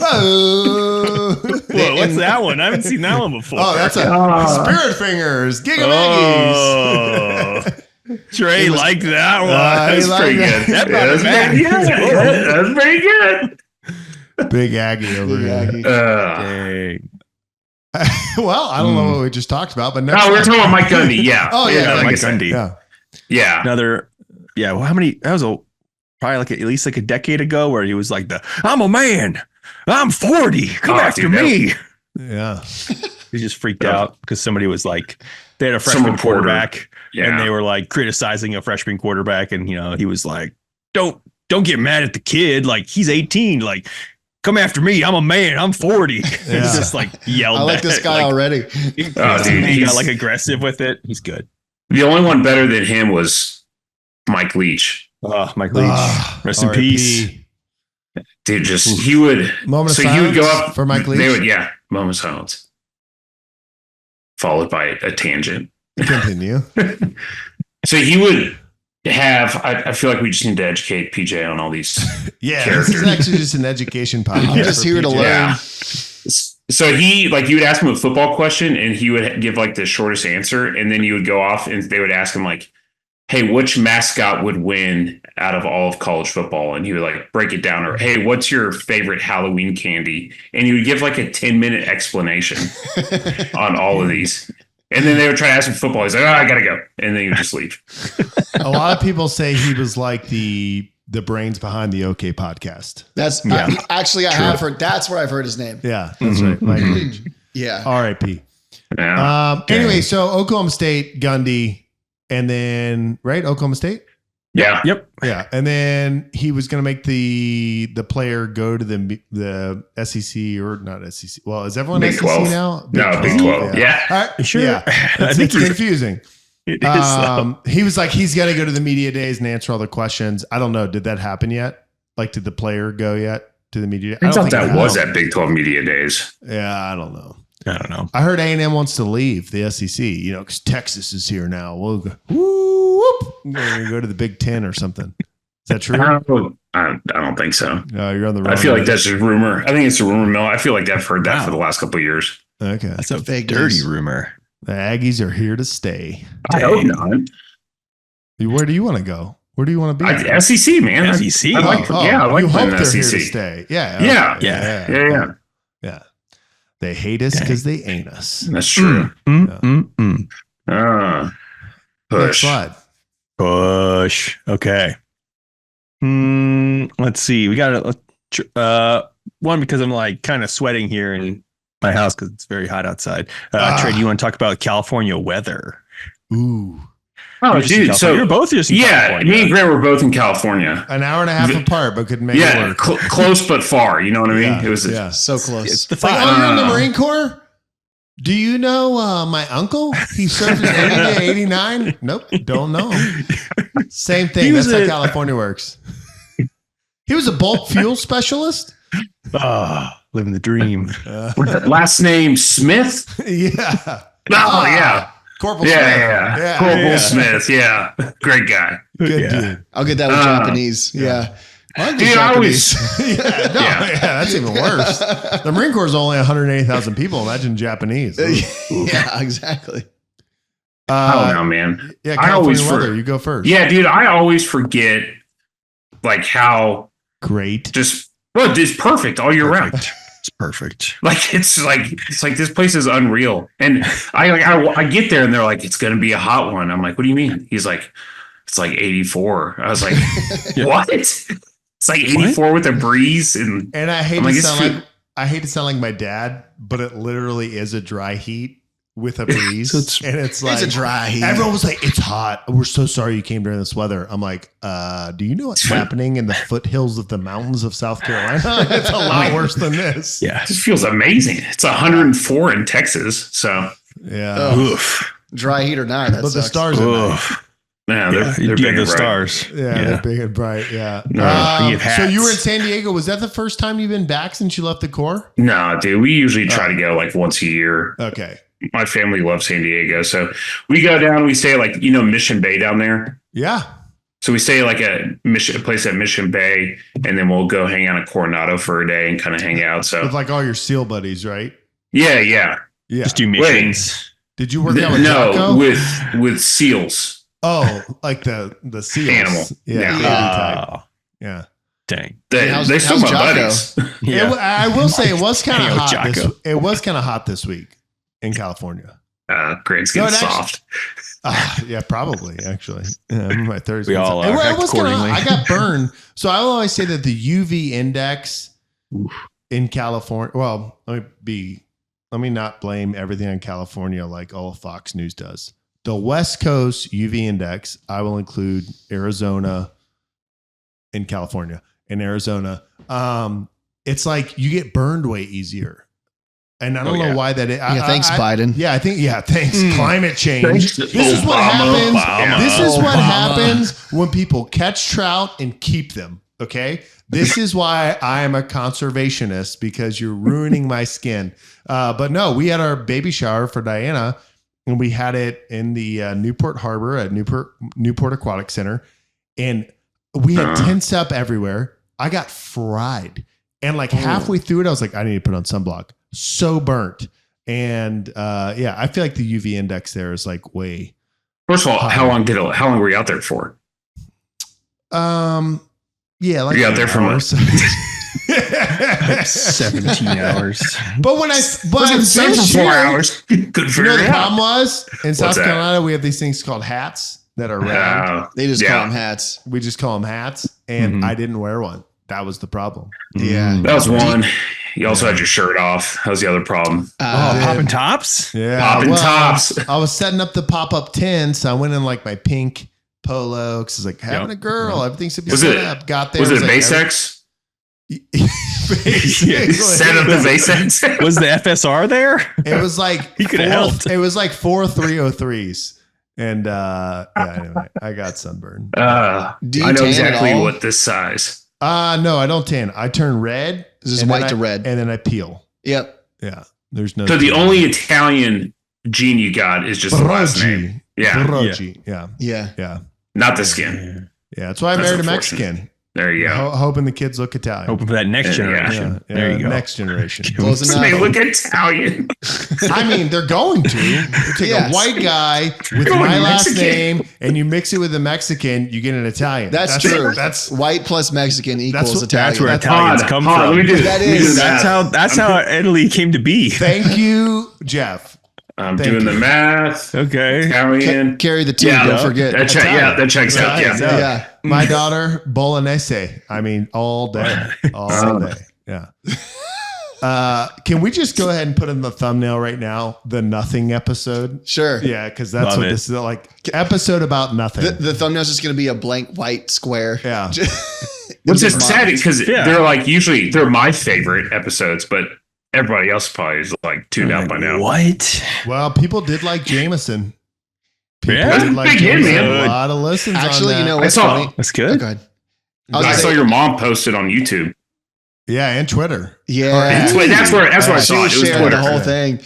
Oh. Whoa, what's that one? I haven't seen that one before. Oh, that's a Spirit Fingers. Gig 'em Oh. Trey It was- liked that one. That's That's pretty like good. that. That Yeah, brought it back. That's pretty good. Big Aggie over Big here. Aggie. Dang. Well, I don't know what we just talked about, but next No, we're time. talking about Mike Gundy. Yeah. Oh, yeah, like Mike I said. Gundy. Yeah. Yeah. Another, yeah. Well, how many? That was probably like at least like a decade ago, where he was like I'm a man. I'm 40. Come Oh, after dude, me. Yeah. He just freaked out because somebody was like, they had a Some freshman reporter. quarterback, Yeah. and they were like criticizing a freshman quarterback, and he was like, don't get mad at the kid. Like, he's 18. Like, come after me. I'm a man. I'm 40. Yeah. He's just like yelled. I like at, this guy already. Oh, dude, he got he's- like aggressive with it. He's good. The only one better than him was Mike Leach. Mike Leach. Rest in R.I.P. peace. Dude, he would. Moment of So he would go silence up for Mike Leach. They would, moment of silence, followed by a tangent. Continue. So he would have. I feel like we just need to educate PJ on all these. Yeah, Character. this is actually just an education podcast. I'm just for here to PJ. learn. Yeah. So you would ask him a football question, and he would give like the shortest answer, and then you would go off, and they would ask him like, "Hey, which mascot would win out of all of college football?" And he would like break it down, or "Hey, what's your favorite Halloween candy?" And he would give like a 10-minute explanation on all of these. And then they would try to ask him football. He's like, "Oh, I gotta go," and then he would just leave. A lot of people say he was like the brains behind the OK podcast. That's Yeah. actually I True. have heard. That's where I've heard his name. Yeah, that's right. Mike Leach. Yeah. R.I.P. Yeah, Anyway, so Oklahoma State, Gundy, and then Oklahoma State. yeah. Yep. Yeah, and then he was going to make the player go to the SEC or not SEC. Well, is everyone Big SEC 12. now? No, Big 12. Yeah. All right. Sure. Yeah, I it's think you're- confusing. It is. He was like, he's going to go to the media days and answer all the questions. I don't know. Did that happen yet? Like, did the player go yet? to the media. I thought think that was at Big 12 Media Days. Yeah, I don't know. I heard A&M wants to leave the SEC, because Texas is here now. We'll go, whoop, we're going to go to the Big 10 or something. Is that true? I don't think so. No, you're on the wrong. I feel like that's just rumor. I think it's a rumor mill. I feel like I've heard that for the last couple of years. Okay. That's a Fake dirty news. rumor. The Aggies are here to stay. I hope not. Where do you want to go? Where do you want to be? SEC, man. SEC. I like you hope playing they're SEC. here to stay. Yeah. They hate us because they ain't us. That's true. Next Push. slide. Push. Okay. Let's see. We got one because I'm like kind of sweating here in my house because it's very hot outside. Trey, do you want to talk about California weather? Ooh. Oh, dude. So you're both just in California. me and Grant were both in California. An hour and a half apart, but could make it work. Close but far. You know what I mean? Yeah, It was So close. It's the It's like, five. you're in the Marine Corps? Do you know my uncle? He served in 80 to 89? Nope, don't know him. Same thing. That's how California works. He was a bulk fuel specialist? Living the dream. last name Smith. Yeah. Oh yeah. Corporal Smith. Yeah. Corporal Smith. Yeah. Great guy. Good dude. I'll get that with Japanese. Yeah. Dude, I always. That's even worse. The Marine Corps is only 180,000 people. Imagine Japanese. Yeah, exactly. I don't know, man. Yeah, I always California weather. You go first. Yeah, dude. I always forget like how Great. it's perfect all year round. It's perfect. Like it's like this place is unreal. And I get there and they're like, it's gonna be a hot one. I'm like, what do you mean? He's like, it's like 84. I was like, what? It's like 84 with a breeze, and I hate to sound like my dad, but it literally is a dry heat with a breeze. And it's like It's a dry heat. Everyone was like, it's hot. We're so sorry you came during this weather. I'm like, do you know what's happening in the foothills of the mountains of South Carolina? It's a lot worse than this. Yeah. it just feels amazing. It's 104 in Texas, so Yeah. Oof. Dry heat or not. That But the sucks. stars are nice. yeah, Yeah, they're you big get the and bright. stars. Yeah, they're big and bright. Yeah. You have So you were in hats. San Diego. Was that the first time you've been back since you left the Corps? No, dude, we usually try to go like once a year. Okay. My family loves San Diego, so we go down. We stay like Mission Bay down there. Yeah. So we stay like a place at Mission Bay, and then we'll go hang out at Coronado for a day and kind of hang out. So With like all your SEAL buddies, right? yeah. Just do missions. Did you work out with No, Jocko? with seals. Oh, like the seals. Animal. Yeah. Yeah. baby type. Oh, Yeah. dang. They still my Jocko? buddies. I will say it was kind Hang of out with hot. Jocko. It was kind of hot this week in California. Grant's No, getting it actually- soft. Yeah, probably actually. Yeah, my Thursday. We all It act was kinda- accordingly. I got burned. So I will always say that the UV index in California. Well, let me not blame everything on California like all Fox News does. The West Coast UV index, I will include Arizona and California. In Arizona, it's like you get burned way easier. And I don't know why that is. Thanks, Biden. Yeah, I think, thanks. Climate change. Thanks, This is what Obama. happens. This is what Obama. happens when people catch trout and keep them. Okay. This is why I am a conservationist, because you're ruining my skin. But no, we had our baby shower for Diana, and we had it in the Newport Harbor at Newport Aquatic Center. And we had tents up everywhere. I got fried. And like halfway through it, I was like, I need to put on sunblock. So burnt. And I feel like the UV index there is like way. First of all, how long were you out there for? Yeah, like Were you out there for hours. 17 hours. But when I'm Same for 4 hours. Good for You know what the you. problem was? In South that? Carolina, we have these things called hats that are round. They just call them hats. We just call them hats, and I didn't wear one. That was the problem. Yeah. That was one. You also had your shirt off. That was the other problem. Popping tops? Yeah, Popping tops. I was setting up the pop-up tent, so I went in like my pink polo because it's like having a girl. Everything should be Was set it- up. Got there. Was it like, Basex? Basically. Set up the Basex? Was the FSR there? It was like He could have helped. It was like 4 303s, and anyway, I got sunburned. Do you I know tan at exactly all? what this size. No, I don't tan. I turn red. This is and then white to red. And then I peel. Yep. Yeah. There's no. So the only Italian gene you got is just the last name. Yeah. Broggi. Yeah. Yeah. Yeah. Not the skin. Yeah. That's why I That's married a unfortunate. Mexican. There you go. Hoping the kids look Italian. Hoping for that next generation. Yeah, There you go. Next generation. Close enough. They look Italian. I mean, they're going to. You take Yes. a white guy with Going my last Mexican. name and you mix it with a Mexican, you get an Italian. That's true. That's White plus Mexican equals what- Italian. That's where Italians come Let from. me do That let me do is- the That's math. how Italy came to be. thank you, Jeff. I'm Thank doing you. the math. Okay. Italian. Carry the two. Yeah, Don't forget. that checks out. Right, Yeah. so- Yeah. My daughter, Bolognese. I mean, all day. All day. Yeah. Can we just go ahead and put in the thumbnail right now, the nothing episode? Sure. Yeah, because that's Love what it. this is like. Episode about nothing. The thumbnail's just going to be a blank white square. Yeah. Which is sad because Yeah. they're like usually they're my favorite episodes, but everybody else probably is like tuned out by now. What? Well, people did like Jameson. People Yeah? did like Big hit, Jameson. man. A lot of listens Actually, on you that. know I what's saw- funny? That's Oh, good. go ahead. I saw your mom posted on YouTube. Yeah, and Twitter. Yeah. That's what I She saw. It was shared Twitter. the whole thing.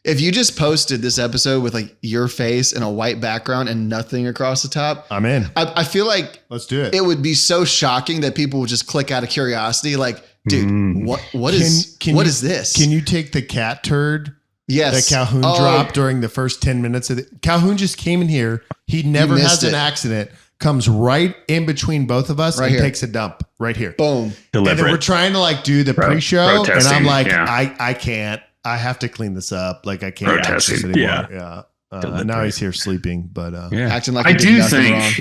If you just posted this episode with like your face and a white background and nothing across the top, I'm in. I feel like Let's do it. it would be so shocking that people would just click out of curiosity. Like, dude, what is this? Can you take the cat turd yes. that Calhoun Oh, dropped during the first 10 minutes of it? Calhoun just came in here. He never missed has an it. accident. Comes right in between both of us Right and here. takes a dump right here. Boom. And then we're Deliberate. trying to like do the pre-show, and I'm protesting, like, yeah. I can't. I have to clean this up. Like I can't Protesting, access it anymore. yeah. Yeah. Deliberate. Now he's here sleeping, but Yeah. Acting like I you did do nothing wrong.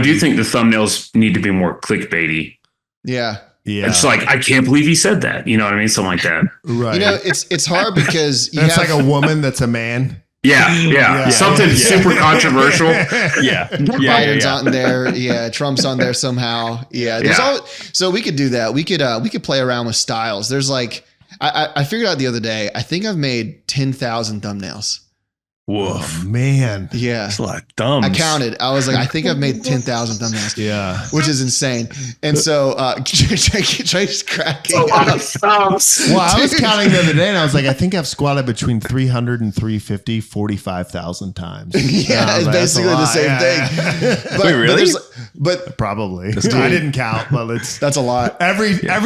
think the thumbnails need to be more clickbaity. Yeah. yeah, It's like I can't believe he said that. You know what I mean? Something like that. right. You know, it's hard because you it's have like a woman that's a man. Yeah. Something Yeah. super controversial. Yeah. Biden's on there. Yeah. Trump's on there somehow. Yeah. There's Yeah. so we could do that. We could play around with styles. There's like, I figured out the other day, I think I've made 10,000 thumbnails. Woof. Oh, man. Yeah. That's a lot of thumbs. I counted. I was like, I think I've made 10,000 thumbnails. Yeah. Which is insane. And so Trey's cracking A lot up. of thumbs. Well, I was Dude. counting the other day and I was like, I think I've squatted between 300 and 350, 45,000 times. Yeah, I was it's like, that's a basically the lot. same Yeah, thing. yeah. But, Wait, really? But Probably. Dude. I didn't count, but it's that's a lot. everything I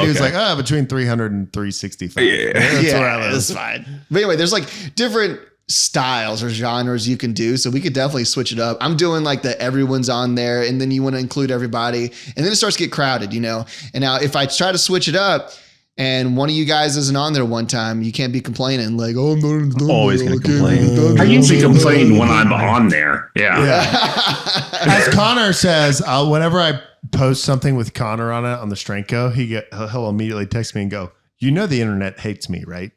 do is Okay. like, between 300 and 365. Yeah. That's yeah, where I live. that's fine. But anyway, there's like different styles or genres you can do. So we could definitely switch it up. I'm doing like the everyone's on there and then you want to include everybody and then it starts to get crowded, you know? And now if I try to switch it up and one of you guys isn't on there one time, you can't be complaining like, oh, I'm not in the thumbnail. Always gonna I can't be in the complain. thumbnail." I usually complain when I'm on there. Yeah. Yeah. As Connor says, whenever I post something with Connor on it on the Strength Co, he'll immediately text me and go, "You know the internet hates me, right?"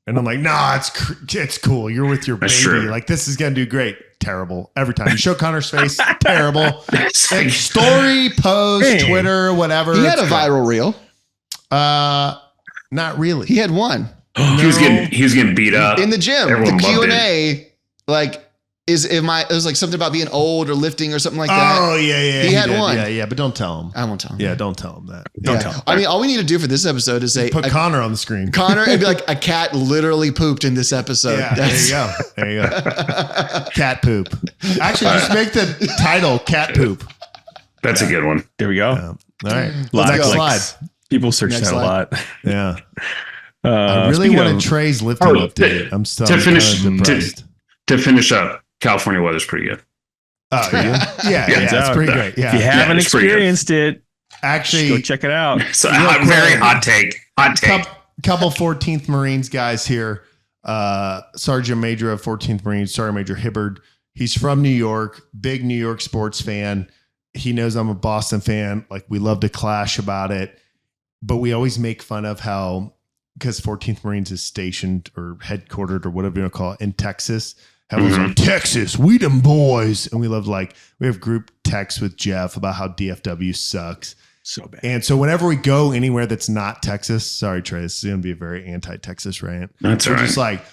And I'm like, "Nah, it's cool. You're with your That's baby. true. Like this is gonna do great." Terrible every time. You show Connor's face, terrible. It's Like, like, story, post, Hey. Twitter, whatever. He had a it's good. viral reel. Not really. He had one he was getting beat up. in the gym. Everyone The loved Q&A, like, it was like something about being old or lifting or something like that. Oh yeah. He had did. one. Yeah, but don't tell him. I won't tell him. Yeah, don't tell him that. Don't tell him. I mean, all we need to do for this episode is say Put Connor on the screen. Connor and be like, a cat literally pooped in this episode. Yeah, there you go. There you go. Cat poop. Actually, just make the title cat poop. That's a good one. There we go. Yeah. All right. Lot Next of slide. clicks. People search Next that slide. a lot. Yeah. I really speaking wanted of- Trey's lifting Oh, update. I'm still to finish- kind of depressed. To finish up, California weather's pretty good. Oh, yeah. Yeah, Turns it's out pretty that great. If Yeah. you haven't it's pretty good. experienced it, just go Actually, check it out. So Real quick. very hot take. Hot take. couple 14th Marines guys here. Sergeant Major of 14th Marines, Sergeant Major Hibbard. He's from New York, big New York sports fan. He knows I'm a Boston fan. Like we love to clash about it, but we always make fun of how, because 14th Marines is stationed or headquartered or whatever you want to call it in Texas. Everyone's like, Texas, we them boys. And we have group texts with Jeff about how DFW sucks. So bad. And so whenever we go anywhere that's not Texas, sorry, Trey, this is going to be a very anti-Texas rant. That's We're all right. just like,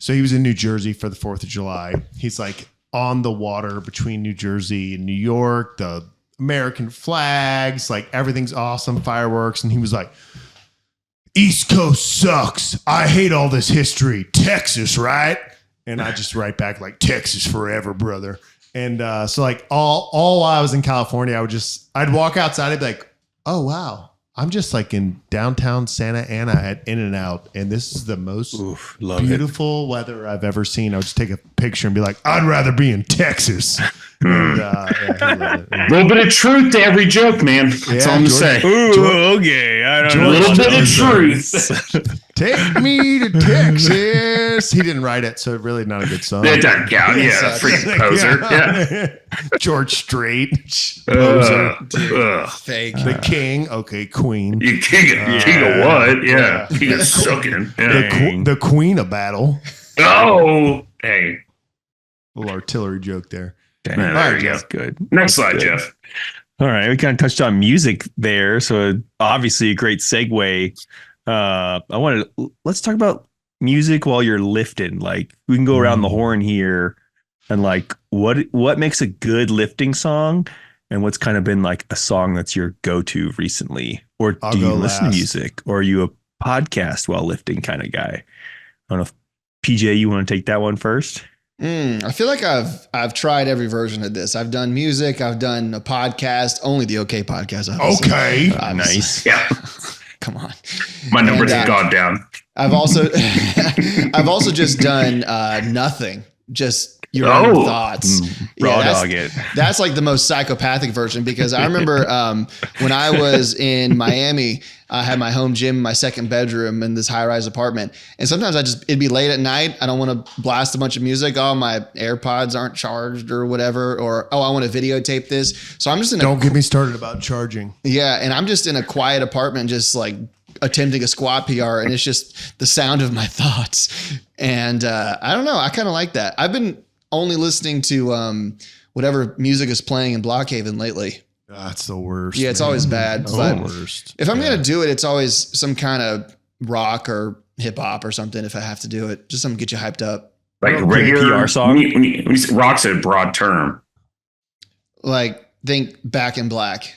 so he was in New Jersey for the 4th of July. He's like on the water between New Jersey and New York. The American flags, like everything's awesome, fireworks. And he was like, East Coast sucks. I hate all this history. Texas, right? And I just write back like, Texas forever, brother. And so like all while I was in California, I'd walk outside and be like, oh, wow. I'm just like in downtown Santa Ana at In-N-Out, and this is the most beautiful weather I've ever seen. I would just take a picture and be like, I'd rather be in Texas. And, a little bit of truth to every joke, man. That's all I'm going to say. Ooh, okay. I don't know. A little bit of truth. Take me to Texas. He didn't write it, so really not a good song. That doesn't count. Yeah, freaking poser. Yeah. George Strait. Poser. Fake. The king. Okay, queen. You king of what? Yeah. King of sucking. Yeah. The queen of battle. Oh, hey. Little artillery joke there. Dang. All right, Jeff. Good. Next slide, Jeff. All right. We kind of touched on music there. So obviously a great segue. Let's talk about music while you're lifting. Like we can go around the horn here and like what makes a good lifting song and what's kind of been like a song that's your go-to recently, or do you listen to music, or are you a podcast while lifting kind of guy? I don't know if PJ, you want to take that one first? I feel like I've tried every version of this. I've done music. I've done a podcast, only the OK podcast. Obviously. Okay. Nice. Yeah. Come on. My numbers have gone down. I've also just done nothing. Just your own thoughts. Raw dog it. That's like the most psychopathic version, because I remember when I was in Miami, I had my home gym in my second bedroom in this high-rise apartment. And sometimes it'd be late at night. I don't want to blast a bunch of music. Oh, my AirPods aren't charged or whatever. Or, oh, I want to videotape this. So I'm just Don't get me started about charging. Yeah. And I'm just in a quiet apartment, just like attempting a squat PR. And it's just the sound of my thoughts. And I don't know. I kind of like that. I've been only listening to whatever music is playing in Blockhaven lately. That's the worst. Yeah, it's always bad. That's But the worst. if I'm going to do it, it's always some kind of rock or hip hop or something. If I have to do it, just something to get you hyped up. Like a regular PR song. When you say rock's a broad term. Like think Back in Black.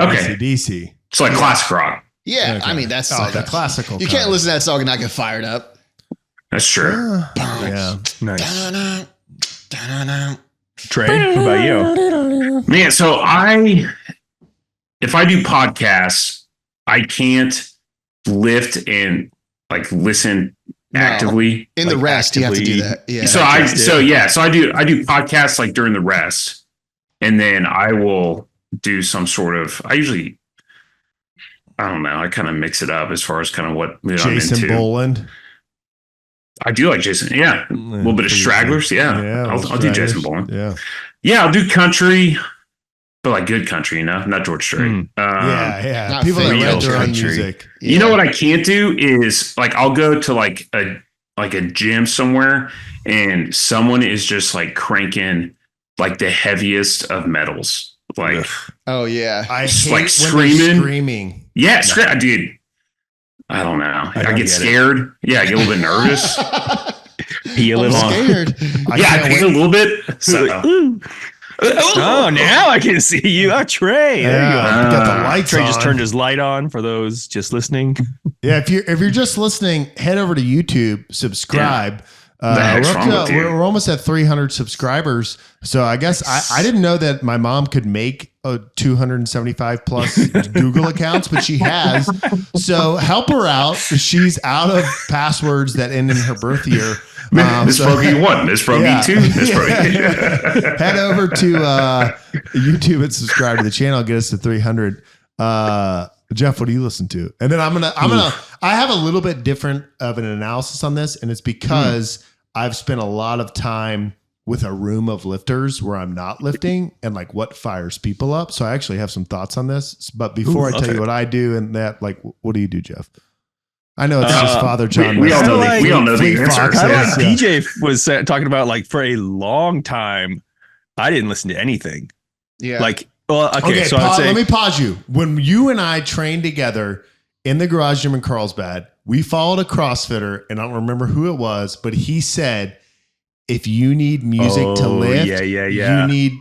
Okay. DC. It's like classic rock. Yeah, Okay. I mean that's the like classical. You can't listen to that song and not get fired up. That's true. Yeah. Nice. Trey, what about you? Man, so if I do podcasts, I can't lift and like listen actively. In the Like rest, you have to do actively- that. Yeah. So I do podcasts like during the rest, and then I will do some sort of. I don't know. I kind of mix it up as far as kind of what I'm Jason into. Boland. I do like Jason. Yeah, a little bit of Stragglers. Yeah, I'll do Jason Boland. Yeah. Yeah, I'll do country, but like good country, not George Strait. Yeah. Not People that real write their own country. music. Yeah. You know what I can't do is like I'll go to like a gym somewhere and someone is just like cranking like the heaviest of metals. Like Oh yeah. I Just, hate like, when screaming. they're screaming. yeah, dude. I don't know. I don't get get it. scared. Yeah, I get a little bit nervous. Pee a I'm little. scared. I pee a little bit. So Oh, now I can see you. Oh, Trey. There you go. Got the lights Trey on. just turned his light on for those just listening. Yeah, if you're just listening, head over to YouTube, subscribe. The heck's wrong with you? We're almost at 300 subscribers. So I guess I didn't know that my mom could make 275 plus Google accounts, but she has. So help her out. She's out of passwords that end in her birth year. Miss Broggi 1, Miss Broggi 2, Miss Broggi. Head over to YouTube and subscribe to the channel. Get us to 300. Jeff, what do you listen to? And then I have a little bit different of an analysis on this, and it's because I've spent a lot of time with a room of lifters where I'm not lifting and like what fires people up. So I actually have some thoughts on this. But before I tell you what I do and that, like, what do you do, Jeff? I know it's just Father John. We all know the Fleet answer. Fox, I yeah. like DJ was talking about like for a long time, I didn't listen to anything. Yeah. Like, well, okay, so I'd say, let me pause you. When you and I trained together in the garage gym in Carlsbad, we followed a CrossFitter, and I don't remember who it was, but he said, if you need music to lift, yeah. you need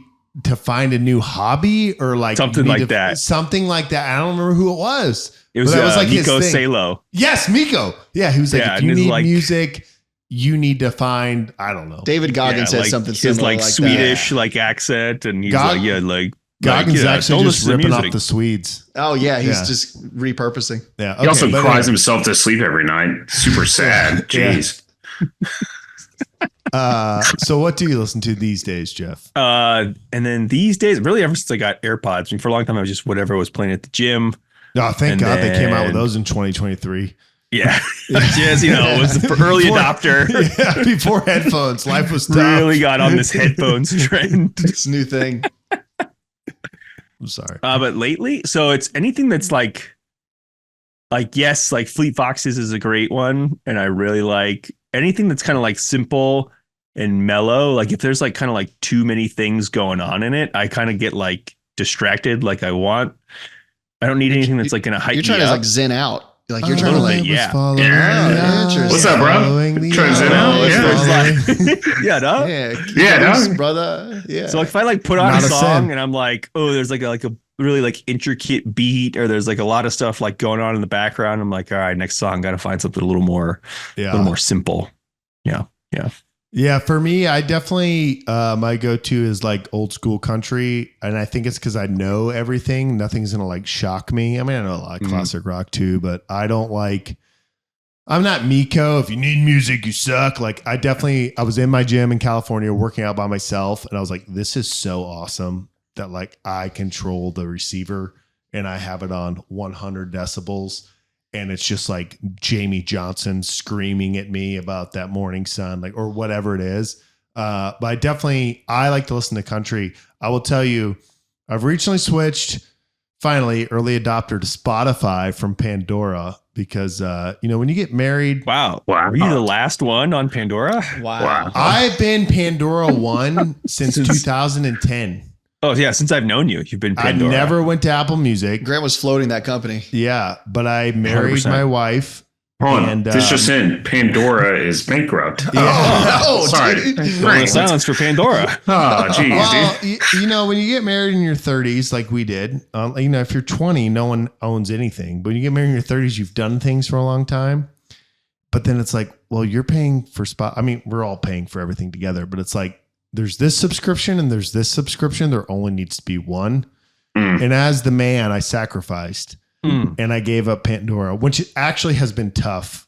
to find a new hobby or like Something like that. Something like that. I don't remember who it was. It was, But that was like his Miko thing. Salo. Yes, Miko. Yeah, he was like, Yeah, if you and it's need like- music, you need to find, I don't know. David Goggins said like something his similar like like Swedish like accent, and he's Gog- like, yeah, like Goggins like, actually don't just listen to ripping off music. the Swedes. that. Oh yeah, he's Yeah. just repurposing. Yeah. He also but cries anyway. himself to sleep every night. Super sad. Yeah. Jeez. So what do you listen to these days, Jeff? And then these days, really ever since I got AirPods, I mean, for a long time I was just whatever was playing at the gym. Oh, thank And God they came out with then- those in 2023. Yeah, just it was the early Before- adopter. Yeah, before headphones, life was tough. Really got on this headphones trend. This new thing. I'm sorry. But lately, so it's anything that's like yes, like Fleet Foxes is a great one, and I really like anything that's kind of like simple and mellow. Like if there's like kind of like too many things going on in it, I kind of get like distracted. Like I don't need anything that's like gonna hype You're trying me to up. like zen out. Like you're trying to little like bit, yeah. interesting. What's up, bro? Trying to zen out? Yeah. Yeah, no. Yeah, Yeah, loose, dog. brother. Yeah. So like if I like put on Not a a song sin. and I'm like, oh, there's like a really like intricate beat, or there's like a lot of stuff like going on in the background, I'm like, all right, next song, got to find something a little more simple. Yeah. Yeah, for me, I definitely my go-to is like old school country, and I think it's because I know everything. Nothing's gonna like shock me. I mean, I know a lot of classic rock too, but I don't like. I'm not Miko. If you need music, you suck. Like I was in my gym in California working out by myself, and I was like, this is so awesome that like I control the receiver and I have it on 100 decibels. And it's just like Jamie Johnson screaming at me about that morning sun, like, or whatever it is. But I like to listen to country. I will tell you, I've recently switched, finally, early adopter to Spotify from Pandora because, when you get married, Wow. Wow. Were you the last one on Pandora? wow. I've been Pandora 1 since 2010. Oh yeah, since I've known you, you've been I Pandora. never went to Apple Music. Grant was floating that company. Yeah, but I married 100%. my wife. Hold on. And, This just in. Pandora is bankrupt. Yeah. Oh, sorry. dude. Moment of Right. silence for Pandora. Oh, geez, Well, dude. when you get married in your 30s, like we did, if you're 20, no one owns anything. But when you get married in your 30s, you've done things for a long time. But then it's like, well, you're paying for we're all paying for everything together. But it's like, there's this subscription and there's this subscription. There only needs to be one. And as the man, I sacrificed and I gave up Pandora, which actually has been tough.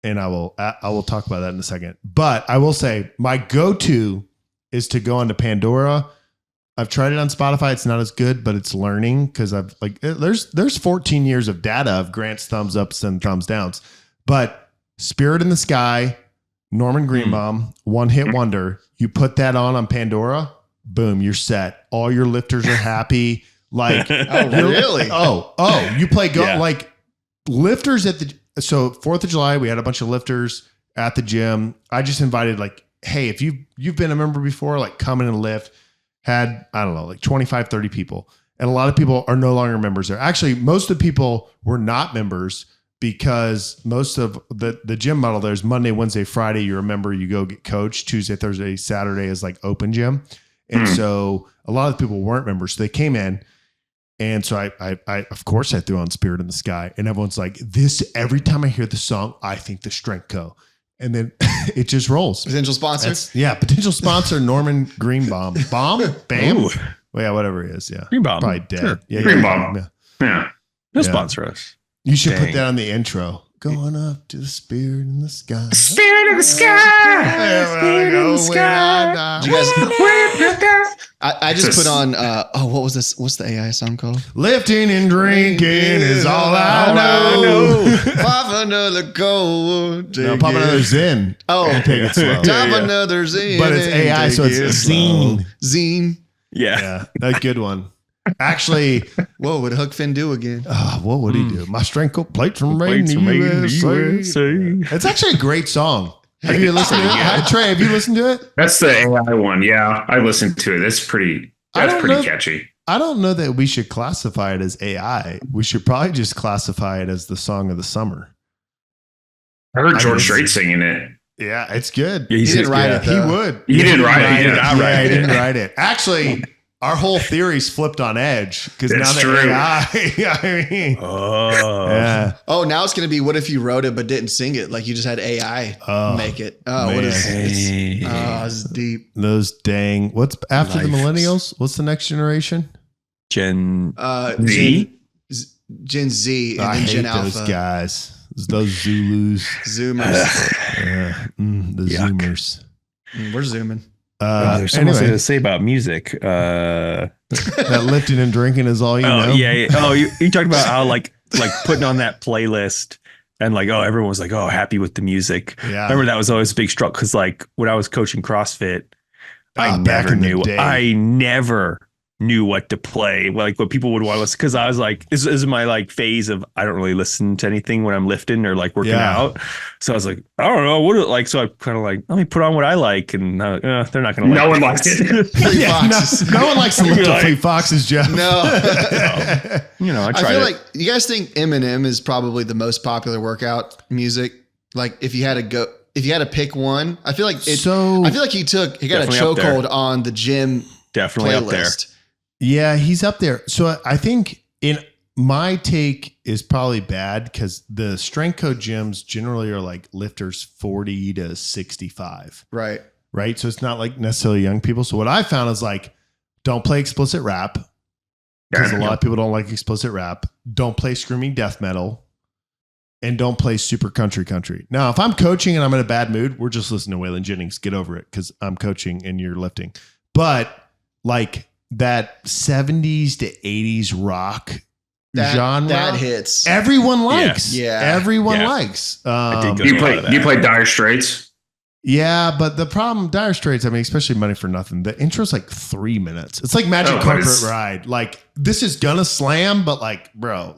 And I will talk about that in a second. But I will say my go-to is to go onto Pandora. I've tried it on Spotify. It's not as good, but it's learning because there's 14 years of data of Grant's thumbs ups and thumbs downs. But Spirit in the Sky, Norman Greenbaum, One Hit Wonder. You put that on Pandora, boom, you're set. All your lifters are happy. Like, Oh, really? You play Yeah. like lifters so 4th of July, we had a bunch of lifters at the gym. I just invited like, hey, if you've been a member before, like come in and lift. Had, I don't know, like 25, 30 people. And a lot of people are no longer members there. Actually, most of the people were not members because most of the gym model there is Monday, Wednesday, Friday. You're a member, you go get coached. Tuesday, Thursday, Saturday is like open gym. And so a lot of people weren't members. So they came in. And so I of course I threw on Spirit in the Sky, and everyone's like, every time I hear the song, I think the Strength Co. And then it just rolls. Potential sponsor. Potential sponsor, Norman Greenbaum. Bam? Ooh. Well, yeah, whatever he is. Yeah. Greenbaum. Probably dead. Sure. Yeah, Greenbaum. yeah. Yeah. He'll Yeah. sponsor us. You should put Dang. that on the intro. Going up to the Spirit in the Sky. Spirit of the sky. Spirit in the Did you guys, I just Just- put on what was this? What's the AI song called? Lifting and drinking is all I know. Pop another gold. No, pop another Zen. Oh, And take it slow. Top another zine. But it's AI, so it's zine. Zine. Yeah. Yeah, a good one. Actually, What would Huck Finn do again? what would he do? My strength coat plates from Plates Rain from Made in the USA. USA. It's actually a great song. Have you listened to it? Yeah. Trey, have you listened to it? That's the AI one. Yeah, I listened to it. That's pretty know. catchy. I don't know that we should classify it as AI. We should probably just classify it as the song of the summer. I heard I George mean, Strait singing it. Yeah, it's good. Yeah, He didn't write it, He though. would. He didn't write it. He did Yeah. not write He it. didn't write it. Actually, our whole theory's flipped on edge because now That's the true. AI. I mean, yeah. Oh, now it's going to be what if you wrote it but didn't sing it? Like you just had AI make it. Oh, what man. is it's deep. Those dang. What's after the Life. millennials? What's the next generation? Gen Z? Gen Z and I then hate Gen those Alpha. guys. Those Zulus. Zoomers. The Yuck. Zoomers. We're zooming. there's so much Anyway, to say about music. that lifting and drinking is all you know. Yeah. Oh, you talked about how like putting on that playlist and like, oh, everyone was like, oh, happy with the music. Yeah. I remember that was always a big struggle because like when I was coaching CrossFit, I Back never in the knew. day. I never knew what to play, like what people would want to listen, because I was like, this is my like phase of I don't really listen to anything when I'm lifting or like working Yeah. out. So I was like, I don't know what it like. So I kind of like, let me put on what I like, and they're not going to. No like one likes it. Fleet Yeah, Foxes. no one likes to lift Like- the Fleet Foxes, Jeff. No. You know, I I tried feel it. like you guys think Eminem is probably the most popular workout music. Like if you had to pick one, I feel like I feel like he got a Definitely up there. chokehold on the gym Definitely up there. playlist. Yeah, he's up there. So I think in my take is probably bad because the strength code gyms generally are like lifters 40 to 65, Right. right? So it's not like necessarily young people. So what I found is like, don't play explicit rap because a lot of people don't like explicit rap. Don't play screaming death metal, and don't play super country. Now, if I'm coaching and I'm in a bad mood, we're just listening to Waylon Jennings. Get over it because I'm coaching and you're lifting. But like that 70s to 80s rock genre, that hits. everyone likes. Yeah. Everyone Yeah. likes. did go Do you a lot play? of Do you that. play Dire Straits? Yeah, but the problem, Dire Straits, I mean, especially Money for Nothing, the intro's like 3 minutes. It's like Magic Oh, but Carpet it's- Ride. Like, this is gonna slam, but like, bro,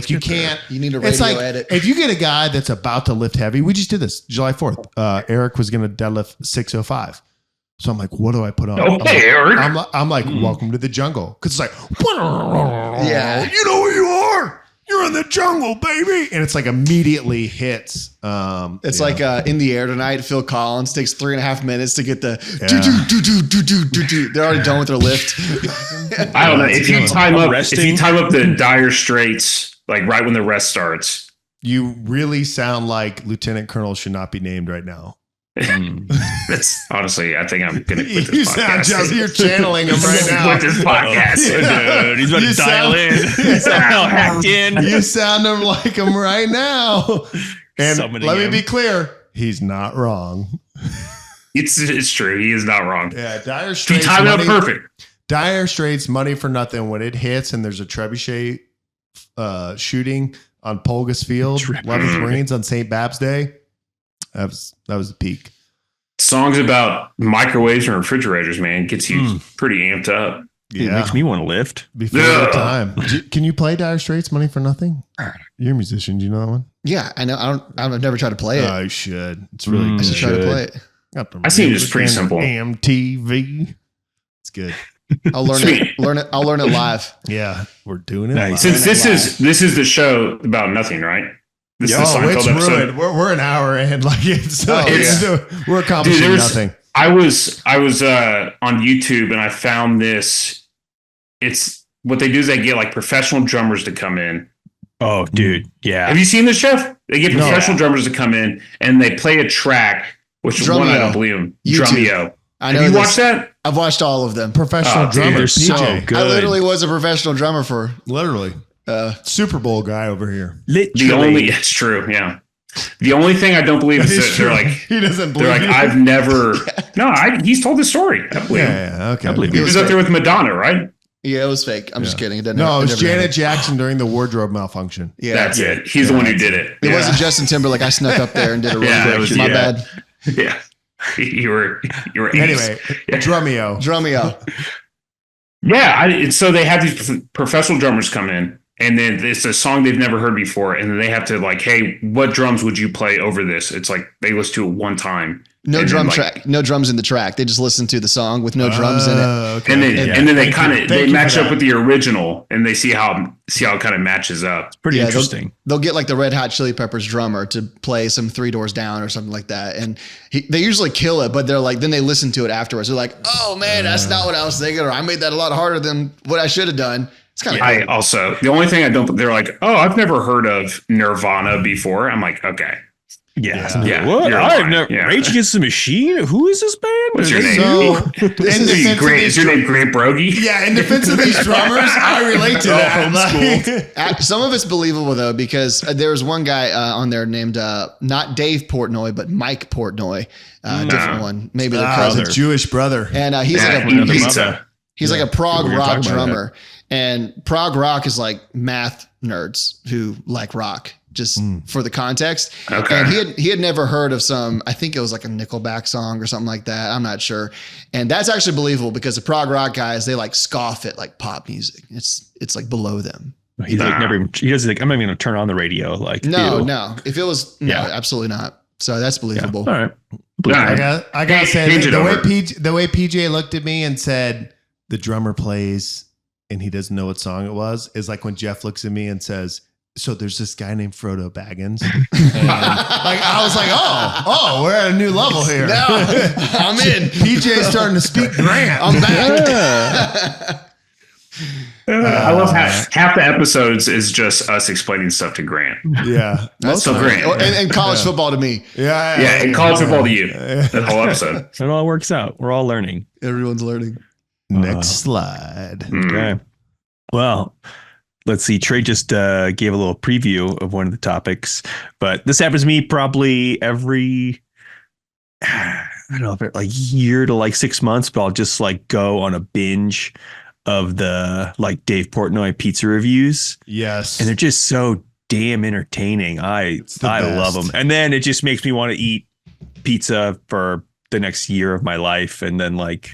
you can't. You need a radio It's like edit. if you get a guy that's about to lift heavy, we just did this July 4th. Eric was gonna deadlift 605. So I'm like, what do I put on? Okay, Eric. I'm like, welcome to the jungle. Cause it's like, Yeah. you know who you are. You're in the jungle, baby. And it's like immediately hits. It's yeah. like In the Air Tonight, Phil Collins takes 3.5 minutes to get the Yeah. do. They're already done with their lift. I don't know. If you time I'm up, resting. if you time up the Dire Straits, like right when the rest starts, You really sound like Lieutenant Colonel should not be named right now. that's honestly, I think I'm gonna quit this You podcast. sound just, you're channeling him right now. Quit this podcast. Dude, he's about You to dial sound- in. He's all hacked in. You sound him like him right now. And Summoning let me him. be clear, he's not wrong. It's true. He is not wrong. Yeah, Dire He Straits. timed it up money, perfect. Dire Straits, Money for Nothing. When it hits and there's a trebuchet shooting on Polgus Field, 11th Marines on St. Bab's Day, that was the peak. Songs about microwaves and refrigerators, man, gets you pretty amped up. Dude, it makes me want to lift. Before the time. Can you play Dire Straits, Money for Nothing? You're a musician. Do you know that one? Yeah, I know. I've never tried to play it. Oh, you should. It's really I good. should try to play it. Got the I see it as music pretty and simple. MTV. It's good. I'll learn Sweet. it. I'll learn it live. Yeah, we're doing it. Nice. live. Since this is the show about nothing, right? This is the Oh, it's Seinfeld episode. ruined. We're an hour in. Like it's, we're accomplishing Dude, there was- nothing. I was on YouTube and I found this. It's what they do is they get like professional drummers to come in. Oh, dude. Yeah. Have you seen this, Jeff? They get No. professional drummers to come in and they play a track, which is one I Drumeo. don't believe them. YouTube. Drumeo. I know Have you this. watched that? I've watched all of them. Professional Oh, dude, drummer, they're so PJ. good. I literally was a professional drummer for. Literally, Super Bowl guy over here. Literally. It's true. Yeah. The only thing I don't believe is that they're like, he doesn't believe. they're like, you. I've never. No, he's told the story. I believe him. Yeah, okay. I believe He was up there with Madonna, right? Yeah, it was fake. I'm just kidding. It didn't. No, it was never happened. Janet Jackson during the wardrobe malfunction. Yeah, That's it. He's the one who did it. It wasn't Justin Timberlake. I snuck up there and did a really Yeah, quick. it was- My yeah. bad. Yeah. You were Anyway, Yeah. Drumeo. Drumeo. Yeah, so they have these professional drummers come in, and then it's a song they've never heard before, and then they have to like, hey, what drums would you play over this? It's like they listen to it one time, No And drum then, track, no drums in the track. They just listen to the song with no drums in it. Okay. And then they kind of Thank you match for up that. with the original, and they see how it kind of matches up. Pretty Yeah, interesting. They'll get like the Red Hot Chili Peppers drummer to play some Three Doors Down or something like that. And they usually kill it, but they're like, then they listen to it afterwards. They're like, oh man, that's not what I was thinking. Or I made that a lot harder than what I should have done. It's kind of I cool. also, the only thing they're like, oh, I've never heard of Nirvana before. I'm like, okay. Yeah. Yeah, What? you're I've lying. never. Yeah. Rage Against the Machine? Who is this band? What's your name? So, Is your name Grant Broggi? Yeah, in defense of these drummers, I relate to that. Like, Some of it's believable though, because there was one guy on there named not Dave Portnoy, but Mike Portnoy, different one. Maybe they're it's a cousins. Jewish brother. And he's Yeah, like a eat pizza. He's like a prog We were rock talking about drummer, and prog rock is like math nerds who like rock. Just for the context. Okay. And he had never heard of some, I think it was like a Nickelback song or something like that. I'm not sure. And that's actually believable because the prog rock guys, they like scoff at like pop music. It's like below them. He's like never even. He doesn't think I'm not even going to turn on the radio. Like No, ew. no. If it was, no, absolutely not. So that's Yeah. believable. All right. I gotta say Page it the way over. PJ looked at me and said the drummer plays and he doesn't know what song it was is like when Jeff looks at me and says, so there's this guy named Frodo Baggins. And like I was like, oh, we're at a new level here. No, I'm in. PJ's starting to speak Grant. I'm back. I love half the episodes is just us explaining stuff to Grant. Yeah. That's So fine. Grant. And college football to me. Yeah. Yeah, and college football to you. That whole episode. It all works out. We're all learning. Everyone's learning. Next slide. Okay. Well, let's see. Trey just gave a little preview of one of the topics, but this happens to me probably every, I don't know if it like year to like 6 months, but I'll just like go on a binge of the like Dave Portnoy pizza reviews. Yes. And they're just so damn entertaining. I the love best. them. And then it just makes me want to eat pizza for the next year of my life. And then like,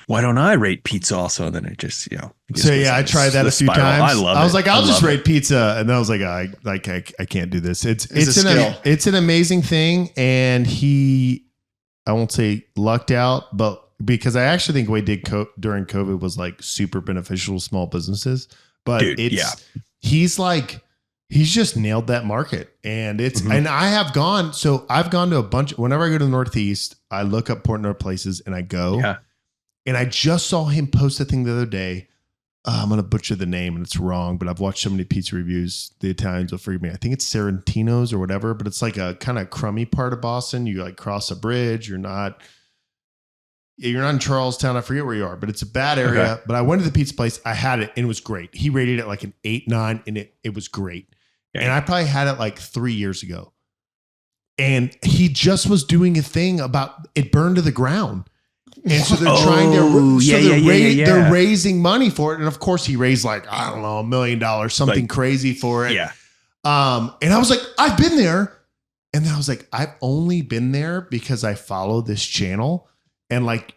why don't I rate pizza also? And then it just, it just So goes yeah, I in tried that a this few spiral. times. I love it. I was like, I'll just love rate pizza, and then I was like, I can't do this. It's a skill. it's an amazing thing, and I won't say lucked out, but because I actually think what he did during COVID was like super beneficial to small businesses. But Dude, yeah. he's just nailed that market, and Mm-hmm. and I've gone to a bunch. Whenever I go to the Northeast, I look up Portnoy places, and I go. Yeah. And I just saw him post a thing the other day. I'm going to butcher the name and it's wrong, but I've watched so many pizza reviews. The Italians will forgive me. I think it's Sorrentino's or whatever, but it's like a kind of crummy part of Boston. You like cross a bridge. You're not in Charlestown. I forget where you are, but it's a bad area. Okay. But I went to the pizza place. I had it and it was great. He rated it like an 8-9 and it was great. Okay. And I probably had it like 3 years ago. And he just was doing a thing about it burned to the ground. And so they're trying to, they're raising money for it. And of course he raised like, I don't know, $1 million, something Like, crazy for it. Yeah. And I was like, I've been there. And then I was like, I've only been there because I follow this channel. And like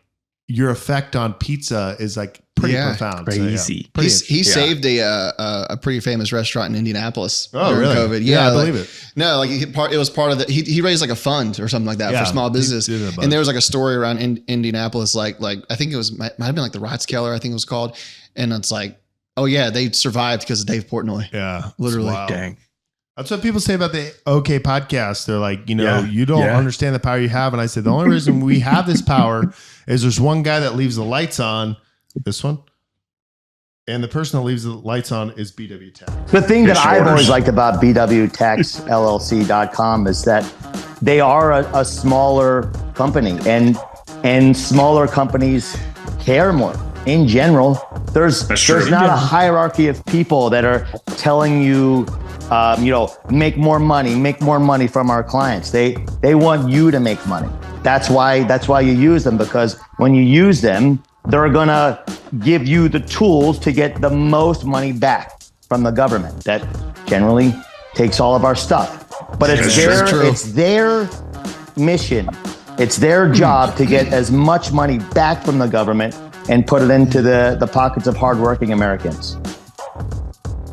your effect on pizza is like pretty profound. Crazy. So, He saved a pretty famous restaurant in Indianapolis during really? COVID. Yeah, I like- believe it. No, like it was part of the. He raised like a fund or something like that for small business. he did a bunch. And there was like a story around Indianapolis, like I think it was might have been like the Ratskeller, I think it was called. And it's like, oh yeah, they survived because of Dave Portnoy. Yeah. Literally. Wow. Dang. That's what people say about the OK podcast. They're like, you Yeah. don't Yeah. understand the power you have. And I said, the only reason we have this power is there's one guy that leaves the lights on, this one. And the person that leaves the lights on is BW Tech. The thing that Fish I've orders. always liked about BWTechsLLC.com is that they are a smaller company, and smaller companies care more. In general, there's true. not a hierarchy of people that are telling you, make more money from our clients. They want you to make money. That's why you use them, because when you use them, they're gonna give you the tools to get the most money back from the government that generally takes all of our stuff. But it's their mission. It's their job to get as much money back from the government and put it into the pockets of hardworking Americans.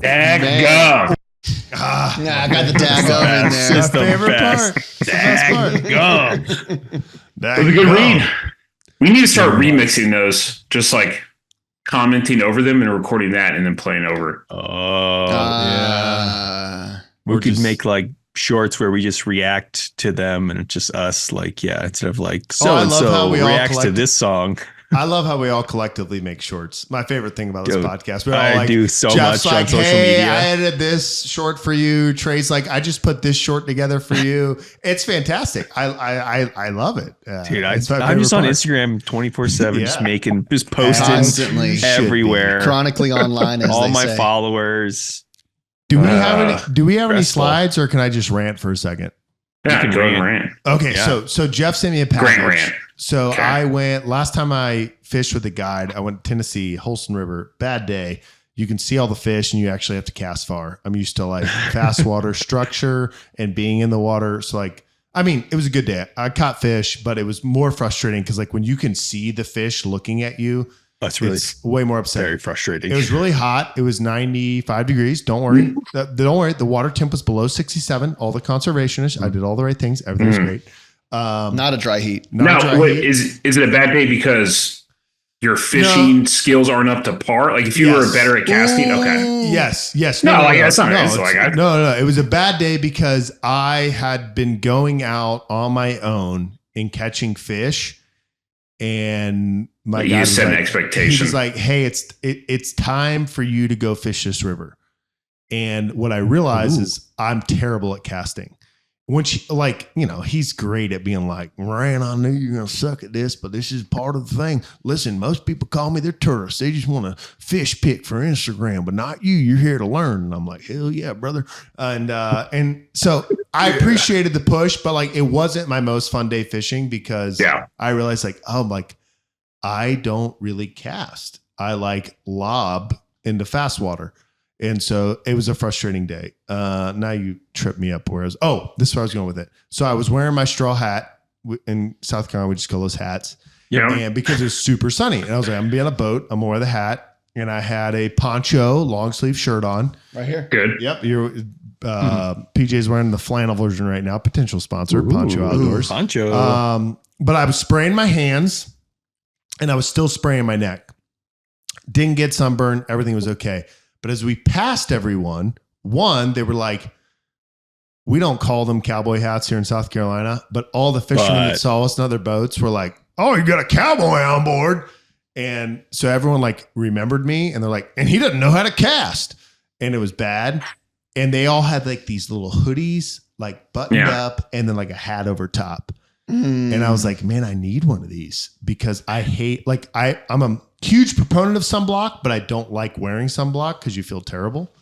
Daggum. Yeah, I got the tag in there. It's the favorite best. part. It's the best part. Daggum. It was a good read. We need to start remixing those, just like commenting over them and recording that and then playing over. Oh, yeah. We could make like shorts where we just react to them and it's just us, like, instead of like so reacts to this song. I love how we all collectively make shorts. My favorite thing about this podcast. We're all I like, do so Jeff's much like, on social hey, media. I edited this short for you. Trey's like, I just put this short together for you. It's fantastic. I love it. Dude, I'm just on Instagram 24/7, just posting Constantly. everywhere, chronically online. As all they my say. followers. Do we have any stressful. slides, or can I just rant for a second? Yeah, go ahead and rant. Okay, so Jeff sent me a package. Grant rant. So Okay. I went last time I fished with a guide. I went to Tennessee, Holston River. Bad day. You can see all the fish, and you actually have to cast far. I'm used to like fast water structure and being in the water. So like, I mean, it was a good day. I caught fish, but it was more frustrating because like when you can see the fish looking at you, That's really it's way more upsetting. very frustrating. It was really hot. It was 95 degrees. Don't worry. Don't worry. The water temp was below 67. All the conservationists. I did all the right things. Everything was great. Not a dry heat. Is it a bad day because your fishing skills aren't up to par? Like if you were better at casting, okay. Yes. That's not. No. It was a bad day because I had been going out on my own and catching fish, and my guy set an expectation. He was like, "Hey, it's time for you to go fish this river." And what I realized is I'm terrible at casting. When he's great at being like, Ryan, I knew you're gonna suck at this, but this is part of the thing. Listen, most people call me their tourists. They just want to fish pick for Instagram, but not you. You're here to learn. And I'm like, hell yeah, brother. And so I appreciated the push, but like it wasn't my most fun day fishing because I realized I don't really cast. I like lob into fast water. And so it was a frustrating day. Now you tripped me up. This is where I was going with it. So I was wearing my straw hat in South Carolina. We just call those hats. Yeah. And because it was super sunny. And I was like, I'm going to be on a boat. I'm going to wear the hat. And I had a poncho long sleeve shirt on. Right here. Good. Yep. PJ's wearing the flannel version right now. Potential sponsor, Poncho Outdoors. Poncho. But I was spraying my hands and I was still spraying my neck. Didn't get sunburned. Everything was okay. But as we passed everyone, they were like, we don't call them cowboy hats here in South Carolina, but all the fishermen that saw us in other boats were like, oh, you got a cowboy on board. And so everyone like remembered me and they're like, and he doesn't know how to cast. And it was bad. And they all had like these little hoodies, like buttoned up and then like a hat over top. And I was like, man, I need one of these because I hate, like I'm a huge proponent of sunblock, but I don't like wearing sunblock because you feel terrible.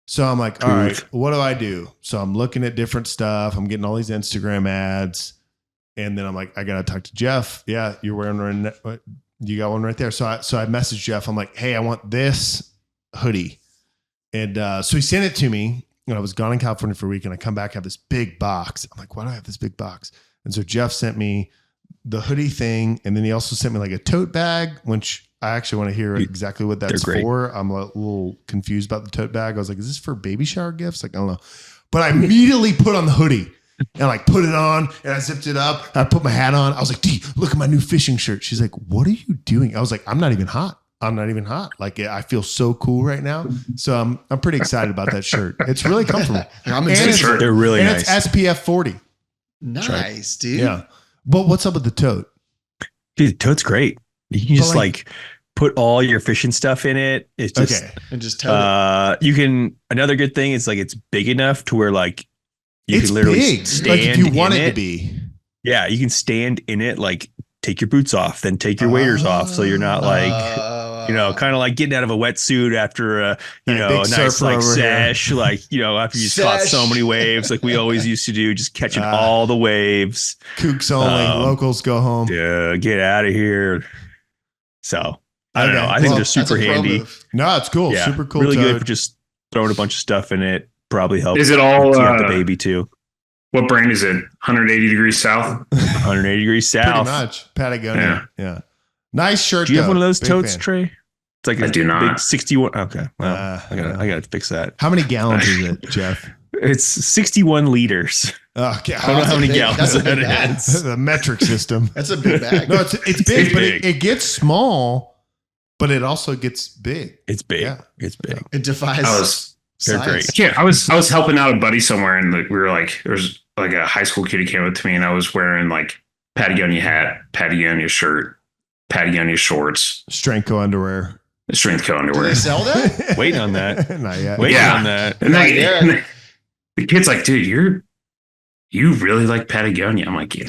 So I'm like, all right, what do I do? So I'm looking at different stuff. I'm getting all these Instagram ads. And then I'm like, I got to talk to Jeff. Yeah, you're wearing one. You got one right there. So I messaged Jeff. I'm like, hey, I want this hoodie. And so he sent it to me. And I was gone in California for a week. And I come back, I have this big box. I'm like, why do I have this big box? And so Jeff sent me the hoodie thing. And then he also sent me like a tote bag, which I actually want to hear exactly what that's for. I'm a little confused about the tote bag. I was like, is this for baby shower gifts? Like, I don't know. But I immediately put on the hoodie and like put it on and I zipped it up. I put my hat on. I was like, D, look at my new fishing shirt. She's like, what are you doing? I was like, I'm not even hot. Like I feel so cool right now. So I'm pretty excited about that shirt. It's really comfortable. They're really nice. It's SPF 40. Nice, dude. Yeah. But what's up with the tote? Dude, the tote's great. You can just like put all your fishing stuff in it. It's just and just tote it. You can. Another good thing is like it's big enough to where like you can literally stand like if you want in it to be. Yeah, you can stand in it. Like take your boots off, then take your waders off, so you're not like kind of like getting out of a wetsuit after a nice like sesh, here. Like after you just caught so many waves, like we always used to do, just catching all the waves. Kooks only, locals go home. Yeah, get out of here. So I don't know. I think they're super handy. No, it's cool. Yeah, super cool. Really tote. good for just throwing a bunch of stuff in it. Probably helps. Is it all the baby too? What brand is it? 180 degrees south? 180 degrees south. Pretty much. Patagonia. Yeah. Nice shirt. Do you have one of those totes, Trey? It's like I do not. Big 61. Okay. Well, I gotta fix that. How many gallons is it, Jeff? It's 61 liters. Okay. I don't know how many That's gallons a big that bag. is. The metric system. That's a big bag. No, it's big, It's but big. it gets small, but it also gets big. It's big. Yeah. It's big. It defies I was They're science. great. I was helping out a buddy somewhere, and we were like, there was like a high school kid who came up to me, and I was wearing like Patagonia hat, Patagonia shirt, Patagonia shorts, Strengco underwear. strength co Do underwear. they sell that? Waiting on that. Not yet. Waiting Yeah. on that. And then, Yeah. and the kid's like, dude, you really like Patagonia? I'm like, yeah,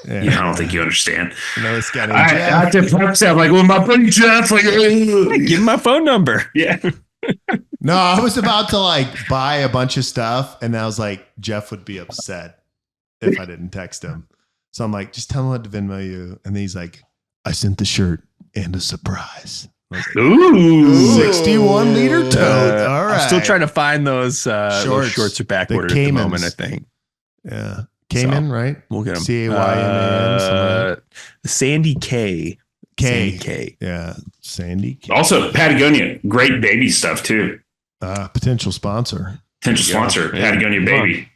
I don't think you understand. No, this guy named I Jeff. have to prep I'm like, well, my buddy Jeff, like, Give him my phone number. yeah. No, I was about to like buy a bunch of stuff, and I was like, Jeff would be upset if I didn't text him. So I'm like, just tell him what to Venmo you. And then he's like, I sent the shirt and a surprise. I was like, Ooh. 61 liter tote. All right. I'm still trying to find those shorts are back The ordered at the Caymans. moment, I think. Yeah. Cayman, right? We'll get them. Cayman, something Sandy K. K. Sandy K. Yeah. Sandy. Also, Patagonia, great baby stuff too. Potential sponsor. Potential There you go. sponsor, Yeah. Patagonia Baby.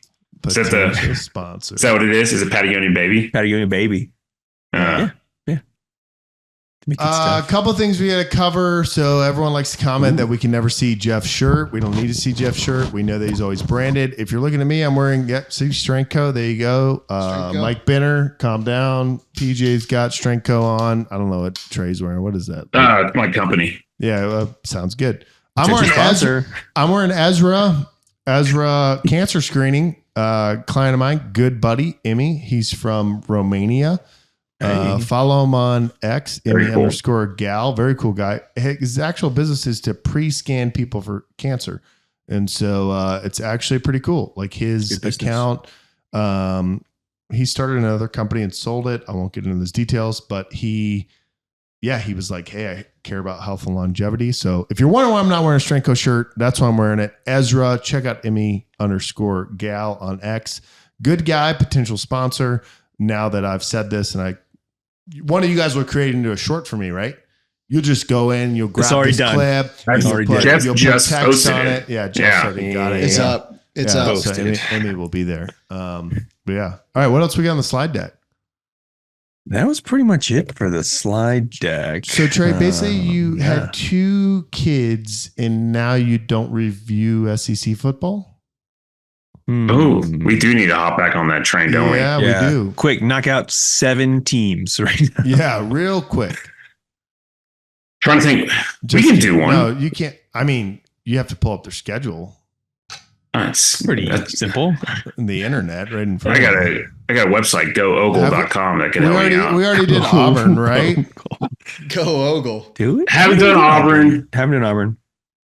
Is that the- Potential sponsor. Is that what it is? Is it Patagonia Baby? Patagonia Baby. Make good A stuff. couple things we got to cover. So everyone likes to comment that we can never see Jeff's shirt. We don't need to see Jeff's shirt. We know that he's always branded. If you're looking at me, I'm wearing Strength Co. There you go. Strength Co. Mike Benner, calm down. PJ's got Strength Co. on. I don't know what Trey's wearing. What is that? My company. Yeah, sounds good. I'm Potential wearing sponsor. I'm wearing Ezra cancer screening. Client of mine, good buddy, Emmy. He's from Romania. Hey. Follow him on X, Very Emmy cool. _gal. Very cool guy. His actual business is to pre-scan people for cancer. And so it's actually pretty cool. Like his Good business. account, he started another company and sold it. I won't get into those details, but he was like, hey, I care about health and longevity. So if you're wondering why I'm not wearing a Strengco shirt, that's why I'm wearing it. Ezra, check out Emmy _gal on X. Good guy, potential sponsor. Now that I've said this, and one of you guys will create into a short for me, right? You'll just go in, you'll grab already this done. clip, That's you'll already put, done. Jeff you'll just put text posted on it. it. Yeah, Jeff already got it. It's yeah. up. It's Yeah, up. so Posted. Amy will be there. But yeah. All right. What else we got on the slide deck? That was pretty much it for the slide deck. So Trey, basically you Yeah. had 2 kids and now you don't review SEC football? Oh, we do need to hop back on that train, don't Yeah, Yeah. we do. Quick, knock out 7 teams right now. Yeah, real quick. Trying to think. Just can do one. No, you can't. I mean, you have to pull up their schedule That's Pretty simple. in the internet right in front I of got you. a website, google.com, that can We help you already, out. we already did Auburn, right? Go Ogle. Do it. Haven't done Auburn. Haven't done Auburn.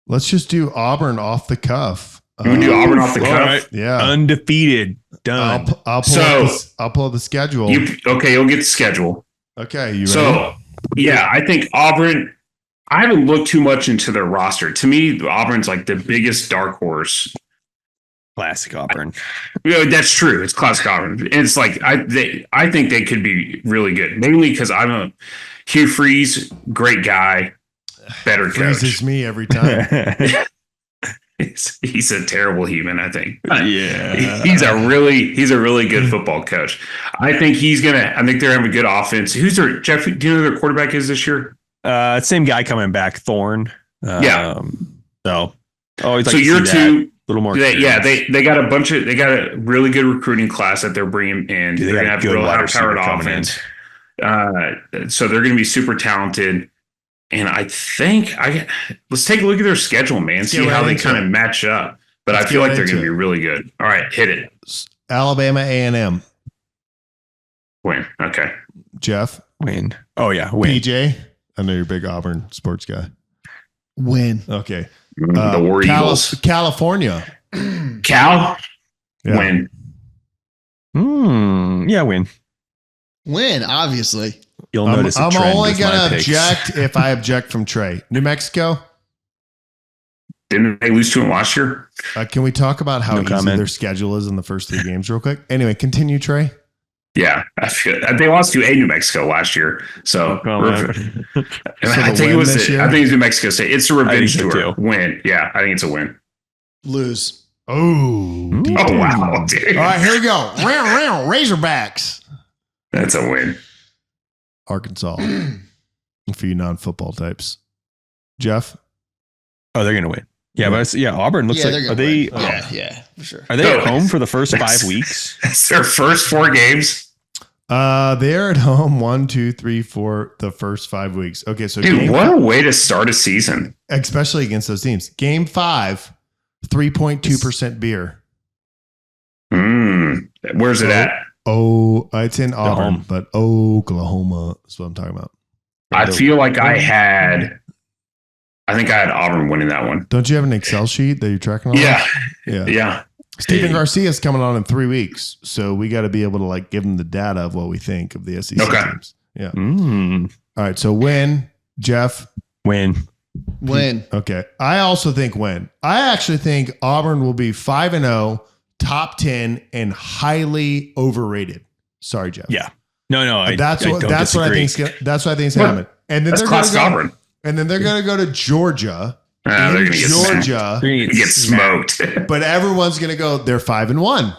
Let's just do Auburn off the cuff. You want to do Auburn off the All cuff? right. Yeah. Undefeated. Done. I'll pull up the schedule. You'll get the schedule. Okay, you ready? So, yeah, I think Auburn, I haven't looked too much into their roster. To me, Auburn's like the biggest dark horse. Classic Auburn. That's true. It's classic Auburn. It's like I think they could be really good, mainly because I'm a Hugh Freeze, great guy, better Freezes coach. me every time. He's a terrible human, I think. Yeah. He's a really good football coach. I think they're having a good offense. Who's their Jeff? Do you know who their quarterback is this year? Same guy coming back, Thorne. Yeah. So, always like So to year see two, that. Little more. they experience. they got a really good recruiting class that they're bringing in. Dude, they They're got gonna a have good real wide high receiver powered coming in. offense. So they're going to be super talented. And I think let's take a look at their schedule, man. Let's See get how right they into kind it. of match up. But Let's I feel get like they're into going to it. be really good. All right, hit it. Alabama A&M. Win. Okay. Jeff, Win. Oh, yeah. Win. PJ. I know you're a big Auburn sports guy. Win. Okay. The War Eagles. California. Cal. Yeah. Win. Yeah, win. Win, obviously. You'll I'm notice a trend only with my going to picks. object if I object from Trey. New Mexico. Didn't they lose to him last year? Can we talk about how No easy comment. their schedule is in the first 3 games real quick? Anyway, continue, Trey. Yeah, I feel they lost to New Mexico last year. So, comment. I the think win it was. this year? I think it's New Mexico State. It's a revenge I think so tour. too. Win. Yeah, I think it's a win. Lose. Oh, deep Oh, down. wow, dude. All right, here we go. Razorbacks. That's a win. Arkansas. For you non-football types. Jeff? Oh, they're gonna win. Yeah, but Auburn looks Yeah, like they're are gonna they win. Yeah, for sure. are they at home for the first 5 weeks? That's their first 4 games. They're at home 1, 2, 3, 4, the first 5 weeks. Okay, so Dude, what a way to start a season. especially against those teams. Game 5, 3.2% beer. Where's it at? Oh, it's in Auburn, home. but Oklahoma is what I'm talking about. I feel like I think I had Auburn winning that one. Don't you have an Excel sheet that you're tracking all Yeah. that? Yeah. Stephen Garcia's coming on in 3 weeks, so we got to be able to like give him the data of what we think of the SEC teams. Yeah. All right. So win, Jeff. Win. Okay. I also think win. I actually think Auburn will be 5-0, top 10, and highly overrated. Sorry, Jeff. Yeah. No. That's what I think. That's what I think is happening. And then That's they're going to classic Auburn. And then they're going to go to Georgia. They're in going to get Georgia. smoked. But everyone's going to go, they're 5-1.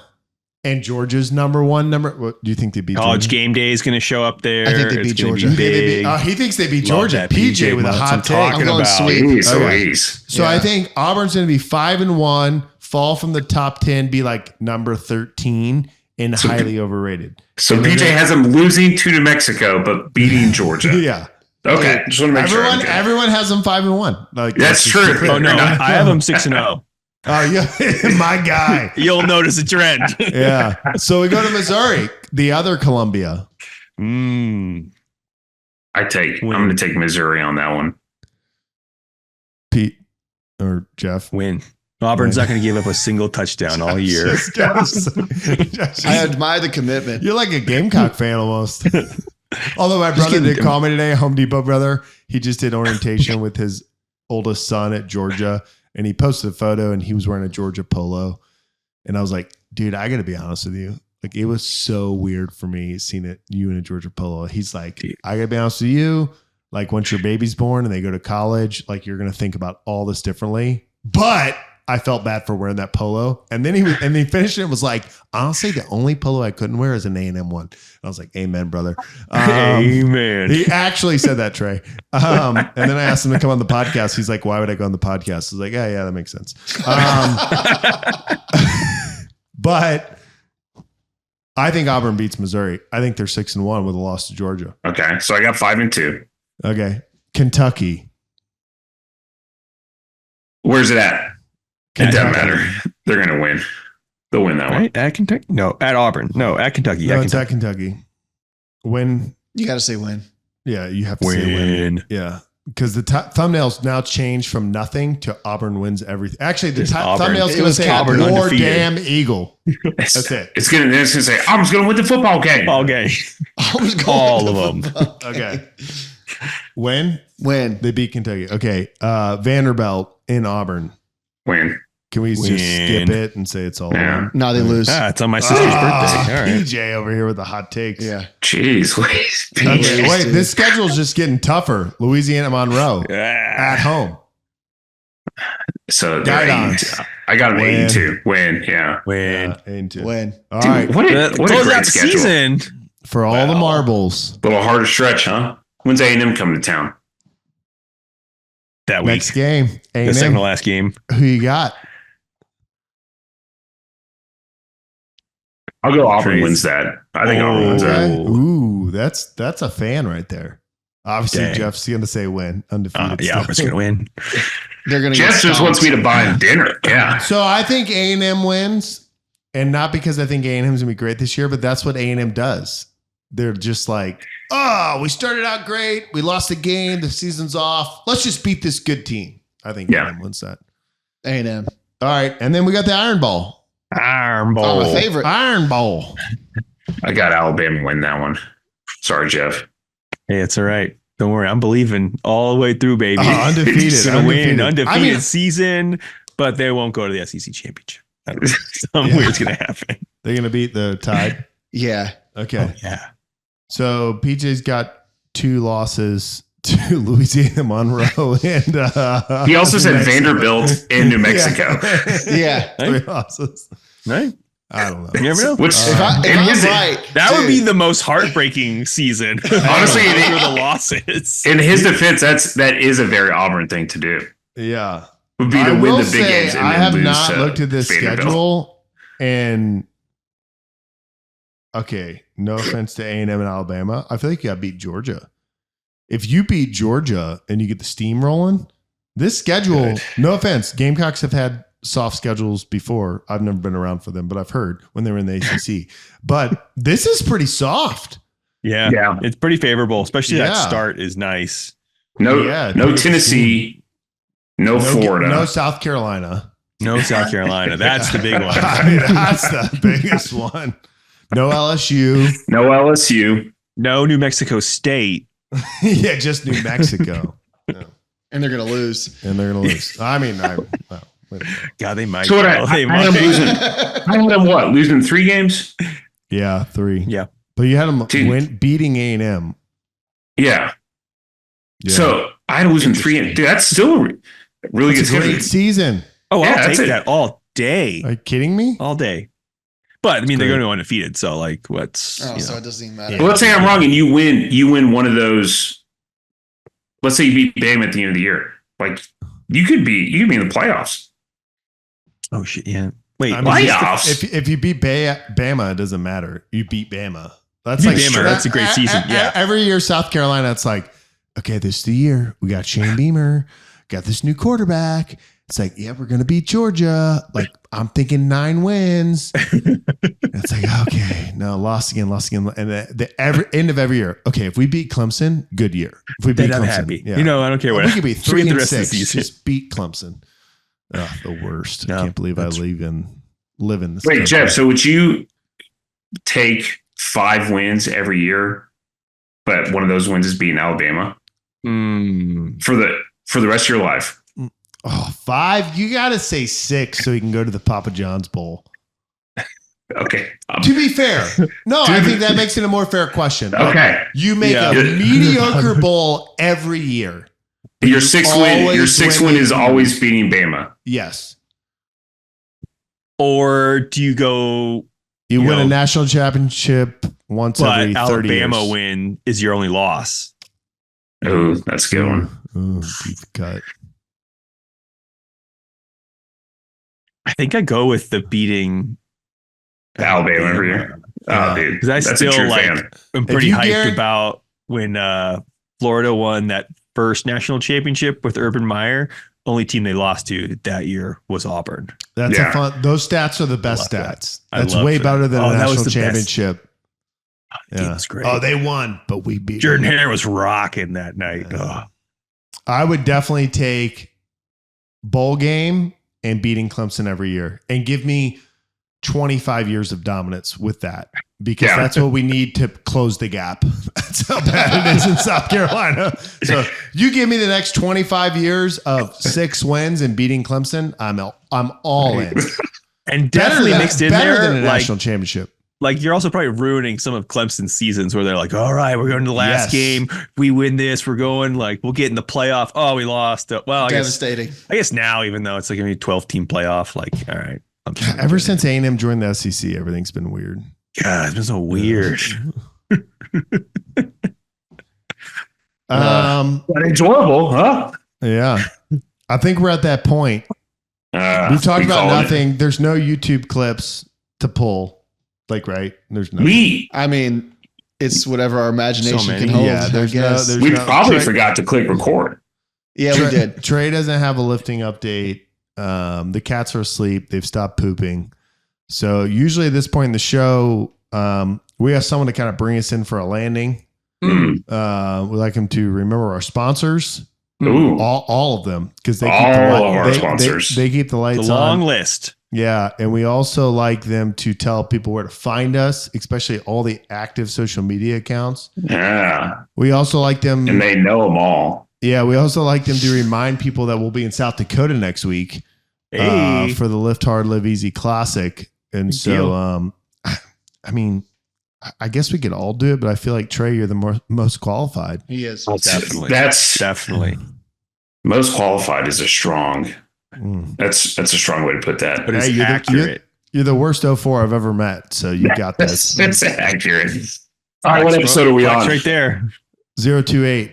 And Georgia's number one. What do you think they beat? College Georgia? game day is going to show up there. I think they It's beat gonna be Georgia. big. He thinks they beat Love Georgia. that PJ with a Mutz. hot I'm take. talking I'm going about. sweet. Jeez Okay. Louise. So I think Auburn's going to be 5-1, fall from the top 10, be like number 13, and highly overrated. So And then PJ has them losing to New Mexico, but beating Georgia. Yeah. Okay. Just want to make sure. I'm good. Everyone has them 5-1. Like That's just true. stupid. Oh no, Not- I have them 6-0. Oh yeah, my guy. You'll notice a trend. Yeah. So we go to Missouri, the other Columbia. Mm. I'm going to take Missouri on that one. Pete or Jeff. Win. Auburn's not going to give up a single touchdown all year. I admire the commitment. You're like a Gamecock fan almost. Although my brother did call me today, Home Depot brother. He just did orientation with his oldest son at Georgia, and he posted a photo, and he was wearing a Georgia polo. And I was like, dude, I got to be honest with you. Like, it was so weird for me seeing you in a Georgia polo. He's like, I got to be honest with you. Like, once your baby's born and they go to college, like, you're going to think about all this differently. But I felt bad for wearing that polo. And then he finished it and was like, honestly, the only polo I couldn't wear is an A&M one. I was like, amen, brother. Amen. He actually said that, Trey. And then I asked him to come on the podcast. He's like, why would I go on the podcast? I was like, yeah, that makes sense. But I think Auburn beats Missouri. I think they're 6-1 with a loss to Georgia. Okay. So I got 5-2. Okay. Kentucky. Where's it at? It doesn't matter. They're going to win. They'll win that one. Right? At Kentucky? No, at Auburn. No, at Kentucky. No, At it's Kentucky. at Kentucky. Win. You got to say win. Yeah, you have to say win. Yeah. Because the thumbnails now changed from nothing to Auburn wins everything. Actually, the thumbnail's going to say Auburn War undefeated. Damn Eagle. That's it. It's going to say, Auburn's going to win the football game. All game. All of them. Okay. Win. Win. They beat Kentucky. Okay. Vanderbilt in Auburn. Win. Can we just skip it and say it's all Yeah. on? No, they lose. Ah, it's on my sister's birthday. All right. PJ over here with the hot takes. Yeah. Jeez, Louise. Okay, wait, this schedule's just getting tougher. Louisiana Monroe at home. So Guide they're on. 82. I got an Win. 82. Win. Yeah. Win. Into. Win. All Dude, right. what a Close great out the schedule. season. For all the marbles. A little harder stretch, huh? When's A&M coming to town? That week. Next game. The second A&M. to last game. Who you got? I'll go Auburn Trace. wins that. I think Auburn wins that. Okay. Ooh, that's a fan right there. Obviously, Dang. Jeff's going to say win. Undefeated. Yeah, Auburn's going to win. They're going to Jeff just wants me to buy him dinner. Yeah. So I think A&M wins, and not because I think A&M's going to be great this year, but that's what A&M does. They're just like, oh, we started out great. We lost the game. The season's off. Let's just beat this good team. I think Yeah. A&M wins that. A&M. All right. And then we got the Iron Bowl. Iron Bowl. Oh, my favorite. Iron Bowl. I got Alabama win that one. Sorry, Jeff. Hey, it's all right. Don't worry. I'm believing all the way through, baby. Undefeated. It's gonna win. Undefeated I mean, season, but they won't go to the SEC championship. I don't know. Something weird's going to happen. they're going to beat the Tide. Yeah. Okay. Oh, yeah. So PJ's got 2 losses to Louisiana Monroe and He also said Vanderbilt in New Mexico. Yeah. Three losses. Right? I don't know. You never know. Which If I'm right, That would dude, be the most heartbreaking season. Honestly, for the losses. in his defense, that is a very Auburn thing to do. Yeah. Would be to I win will the big say, games and I then have lose not to looked at this Vanderbilt. schedule, and okay, no offense to A&M and Alabama, I feel like you got to beat Georgia. If you beat Georgia and you get the steam rolling, this schedule, Good. no offense, Gamecocks have had soft schedules before. I've never been around for them, but I've heard when they were in the ACC. But this is pretty soft. Yeah. Yeah. It's pretty favorable, especially Yeah. that start is nice. No, Yeah, no dude, Tennessee, no Florida. No South Carolina. No South Carolina. That's the big one. I mean, that's the biggest one. No LSU. no LSU. No New Mexico State. Yeah, just New Mexico. and they're gonna lose. And they're going to lose. I mean, well, wait a minute. God, they might. So what though. I They had them might. losing. I had them what? Losing 3 games? Yeah, 3. Yeah. But you had them Dude. beating A&M. Yeah. Yeah. So I had them losing 3 games. Dude, that's still a really It's good a great schedule. season. Oh, Yeah, I'll that's take it. that all day. Are you kidding me? All day. But I mean, they're great. going to go undefeated. So, like, what's. Oh, you so know. it doesn't even matter. Well, let's say I'm wrong and you win one of those. Let's say you beat Bama at the end of the year. Like you could be in the playoffs. Oh, shit. Yeah. Wait. I mean, Playoffs? if you beat Bama, it doesn't matter. You beat Bama. That's Beat like Bama, that's a great season. Yeah. Every year, South Carolina, it's like, okay, this is the year. We got Shane Beamer, got this new quarterback. It's like, yeah, we're gonna beat Georgia. Like, I'm thinking 9 wins. It's like, okay, no, lost again. And the end of every year. Okay, if we beat Clemson, good year. If we beat Then I'm Clemson, happy. yeah. You know, I don't care what. we could be Forget 3 the and rest of the 6. season. Just beat Clemson. Ugh, the worst. I No, can't believe I that's- live in this. Wait, country. Jeff, so would you take 5 wins every year, but one of those wins is beating Alabama for the rest of your life? Oh, 5? You got to say 6 so you can go to the Papa John's Bowl. Okay. To be fair, no, I think that makes it a more fair question. Like, Okay. you make Yeah. a mediocre bowl every year. Your 6th win, your always 6th win win is the- always beating Bama. Yes. Or do you go, You You win a know, national championship once every but 30 Alabama years. win is your only loss? Oh, that's a good one. Ooh, deep cut. I think I go with the beating Alabama every year. Yeah. Oh, dude. Because I That's still a true like, fan. I'm pretty you hyped guarant- about when Florida won that first national championship with Urban Meyer. Only team they lost to that year was Auburn. That's Yeah. a fun. Those stats are the best Love that. stats. I That's love way it. better than Oh, a that was national the best. championship. The game was great. Oh, they won, but we beat Jordan them. Hare was rocking that night. Yeah. Ugh. I would definitely take bowl game and beating Clemson every year and give me 25 years of dominance with that because Yeah. that's what we need to close the gap. That's how bad it is in South Carolina. So you give me the next 25 years of 6 wins and beating Clemson, I'm all in. And definitely mixed in better there, than a like, national championship. like you're also probably ruining some of Clemson's seasons where they're like, all right, we're going to the last Yes. game. We win this. We're going like, we'll get in the playoff. Oh, we lost. Well, I Devastating. guess now, even though it's like a 12 team playoff, like, all right. I'm just gonna Ever do it. since A&M joined the SEC, everything's been weird. God, it's been so weird. But enjoyable, huh? Yeah. I think we're at that point. We've talked we about called it. nothing. There's no YouTube clips to pull. Like, right? There's no. I mean, it's whatever our imagination So many. can hold. Yeah, I there's no- guess. there's- We no- probably Trey- forgot to click record. Yeah, we did. Trey doesn't have a lifting update. The cats are asleep. They've stopped pooping. So usually at this point in the show, we have someone to kind of bring us in for a landing. Mm. We like them to remember our sponsors, Ooh. all of them, because they keep All the of our sponsors. They keep the The lights long on. list. Yeah, and we also like them to tell people where to find us, especially all the active social media accounts. Yeah. We also like them. And they know them all. Yeah, we also like them to remind people that we'll be in South Dakota next week Hey. for the Lift Hard, Live Easy Classic. And Good so, deal. I mean, I guess we could all do it, but I feel like Trey, you're the most qualified. He is. Definitely. That's Definitely. most qualified is a strong. Mm. That's a strong way to put that. But it's Hey, you're accurate. You're the worst 04 I've ever met, so you got this. That's accurate. All right, what episode are we Flex on? right there. 028.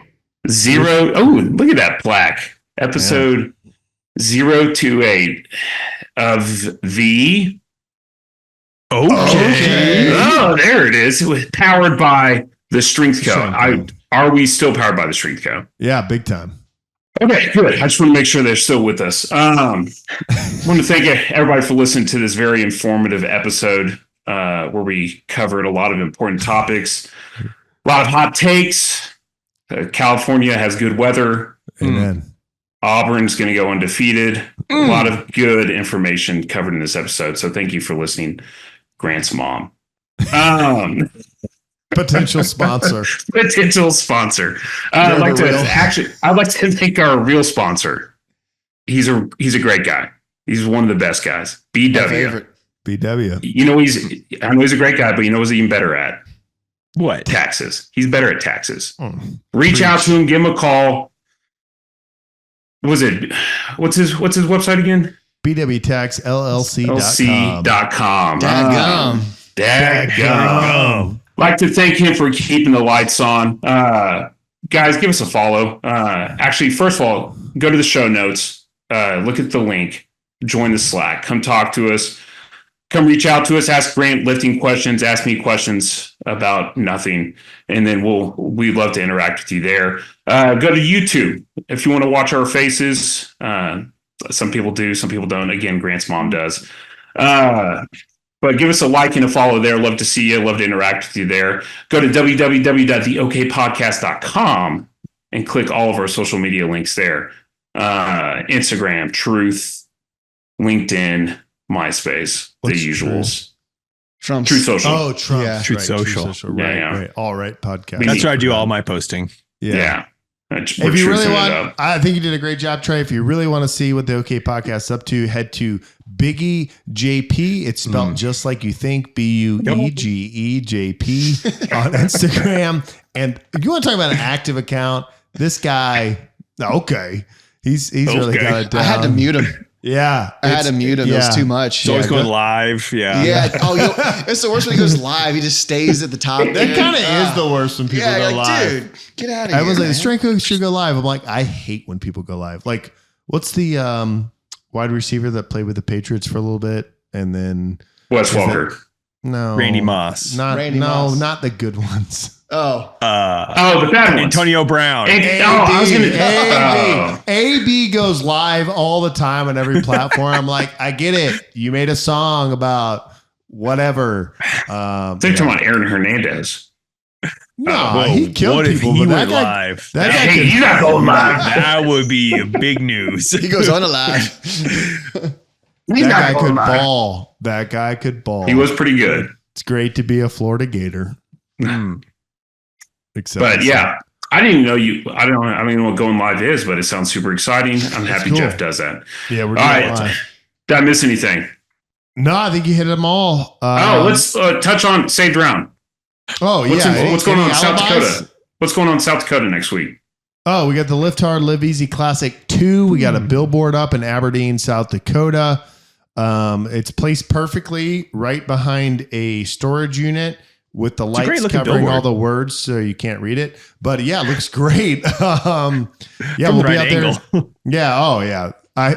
0. Oh, look at that plaque. Episode 028 of the. Okay. Oh, there it is. It was powered by the Strength Co. Strength Co. Are we still powered by the Strength Co? Yeah, big time. Okay, good. I just want to make sure they're still with us. I want to thank everybody for listening to this very informative episode where we covered a lot of important topics, a lot of hot takes. California has good weather. Amen. Auburn's going to go undefeated. A lot of good information covered in this episode. So thank you for listening, Grant's mom. Potential sponsor. Potential sponsor. I'd like to thank our real sponsor. He's a great guy. He's one of the best guys. My BW. favorite. BW. I know he's a great guy, but you know what's even better at? What? Taxes. He's better at taxes. Mm. Reach out to him, give him a call. What's his website again? BWTaxLLC.com. LC.com. Dadgum. Like to thank him for keeping the lights on. Guys, give us a follow. Actually, first of all, go to the show notes. Look at the link. Join the Slack. Come talk to us. Come reach out to us. Ask Grant lifting questions. Ask me questions about nothing. And then we'd love to interact with you there. Go to YouTube if you want to watch our faces. Some people do, some people don't. Again, Grant's mom does. But give us a like and a follow there. Love to see you. Love to interact with you there. Go to www.theokpodcast.com and click all of our social media links there. Instagram, Truth, LinkedIn, MySpace, What's the usuals. Trump's. Truth Social. Oh, Trump. Yeah. Truth Social. Right, Yeah. right. All right, podcast. That's where I do all my posting. Yeah. If you really want, I think you did a great job, Trey. If you really want to see what the OK Podcast is up to, head to Biggie JP. It's spelled just like you think, BUEGEJP on Instagram. And if you want to talk about an active account, this guy, okay, he's really got it down. I had to mute him. Yeah, I had to mute him. It was too much. He's always going live. Yeah. Yeah. Oh, it's the worst when he goes live. He just stays at the top. That kind of is the worst when people go live. Dude, get out of here. I was like, the man. strength coach should go live. I'm like, I hate when people go live. Like, what's the wide receiver that played with the Patriots for a little bit and then Wes Walker. no Randy Moss. not Randy Moss. not the good ones. Oh. The bad ones. Antonio Brown. I was gonna. AB goes live all the time on every platform. I'm like, I get it. You made a song about whatever. I think talking about Aaron Hernandez. No, he killed what people. if he but went that live? guy Hey, could- he's not going live. That would be big news. He goes on alive. He's that not guy going could live. ball. That guy could ball. He was pretty good. It's great to be a Florida Gator. Except But yeah, I didn't even know you. I don't even know what going live is, but it sounds super exciting. I'm happy cool. Jeff does that. Yeah, we're All doing right. live. Did I miss anything? No, I think you hit them all. Let's touch on Saved Round. Oh, What's yeah. what's going on in South alibis? Dakota? What's going on in South Dakota next week? Oh, we got the Lift Hard, Live Easy Classic 2. We got a billboard up in Aberdeen, South Dakota. It's placed perfectly right behind a storage unit with the lights great-looking covering all billboard. the words so you can't read it. But yeah, it looks great. Yeah, From we'll the be right out there. angle. Yeah. Oh, yeah. I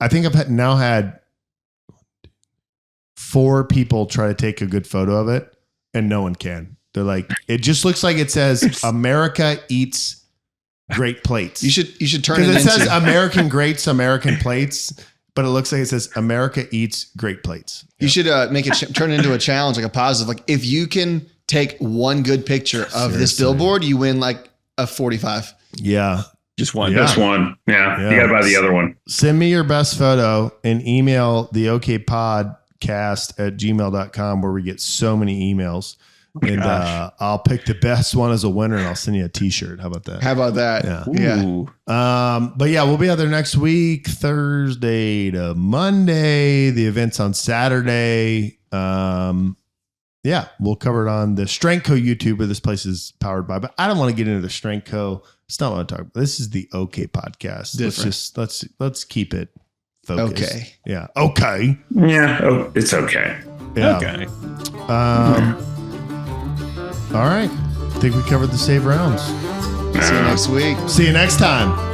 think I've now had 4 people try to take a good photo of it, and no one can. They're like, it just looks like it says America eats great plates. You should turn it Because it into. says American Greats, American Plates, but it looks like it says America eats great plates. You should make it turn it into a challenge, like a positive. Like if you can take one good picture of this Seriously. billboard, you win like a 45. Yeah. Just one. Yeah. Just one. Yeah. Yeah. You got to buy the other one. Send me your best photo and email the okpodcast@gmail.com where we get so many emails. And gosh. I'll pick the best one as a winner and I'll send you a t-shirt. How about that? How about that? Yeah. Yeah. Ooh. But yeah, we'll be out there next week, Thursday to Monday. The event's on Saturday. yeah, we'll cover it on the Strength Co. YouTube, where this place is powered by. But I don't want to get into the Strength Co. It's not what I'm talking about. This is the OK podcast. Different. Let's keep it focused. Okay. Yeah. Okay. Yeah. Oh, it's okay. Yeah. Okay. All right. I think we covered the save rounds. See you next week. See you next time.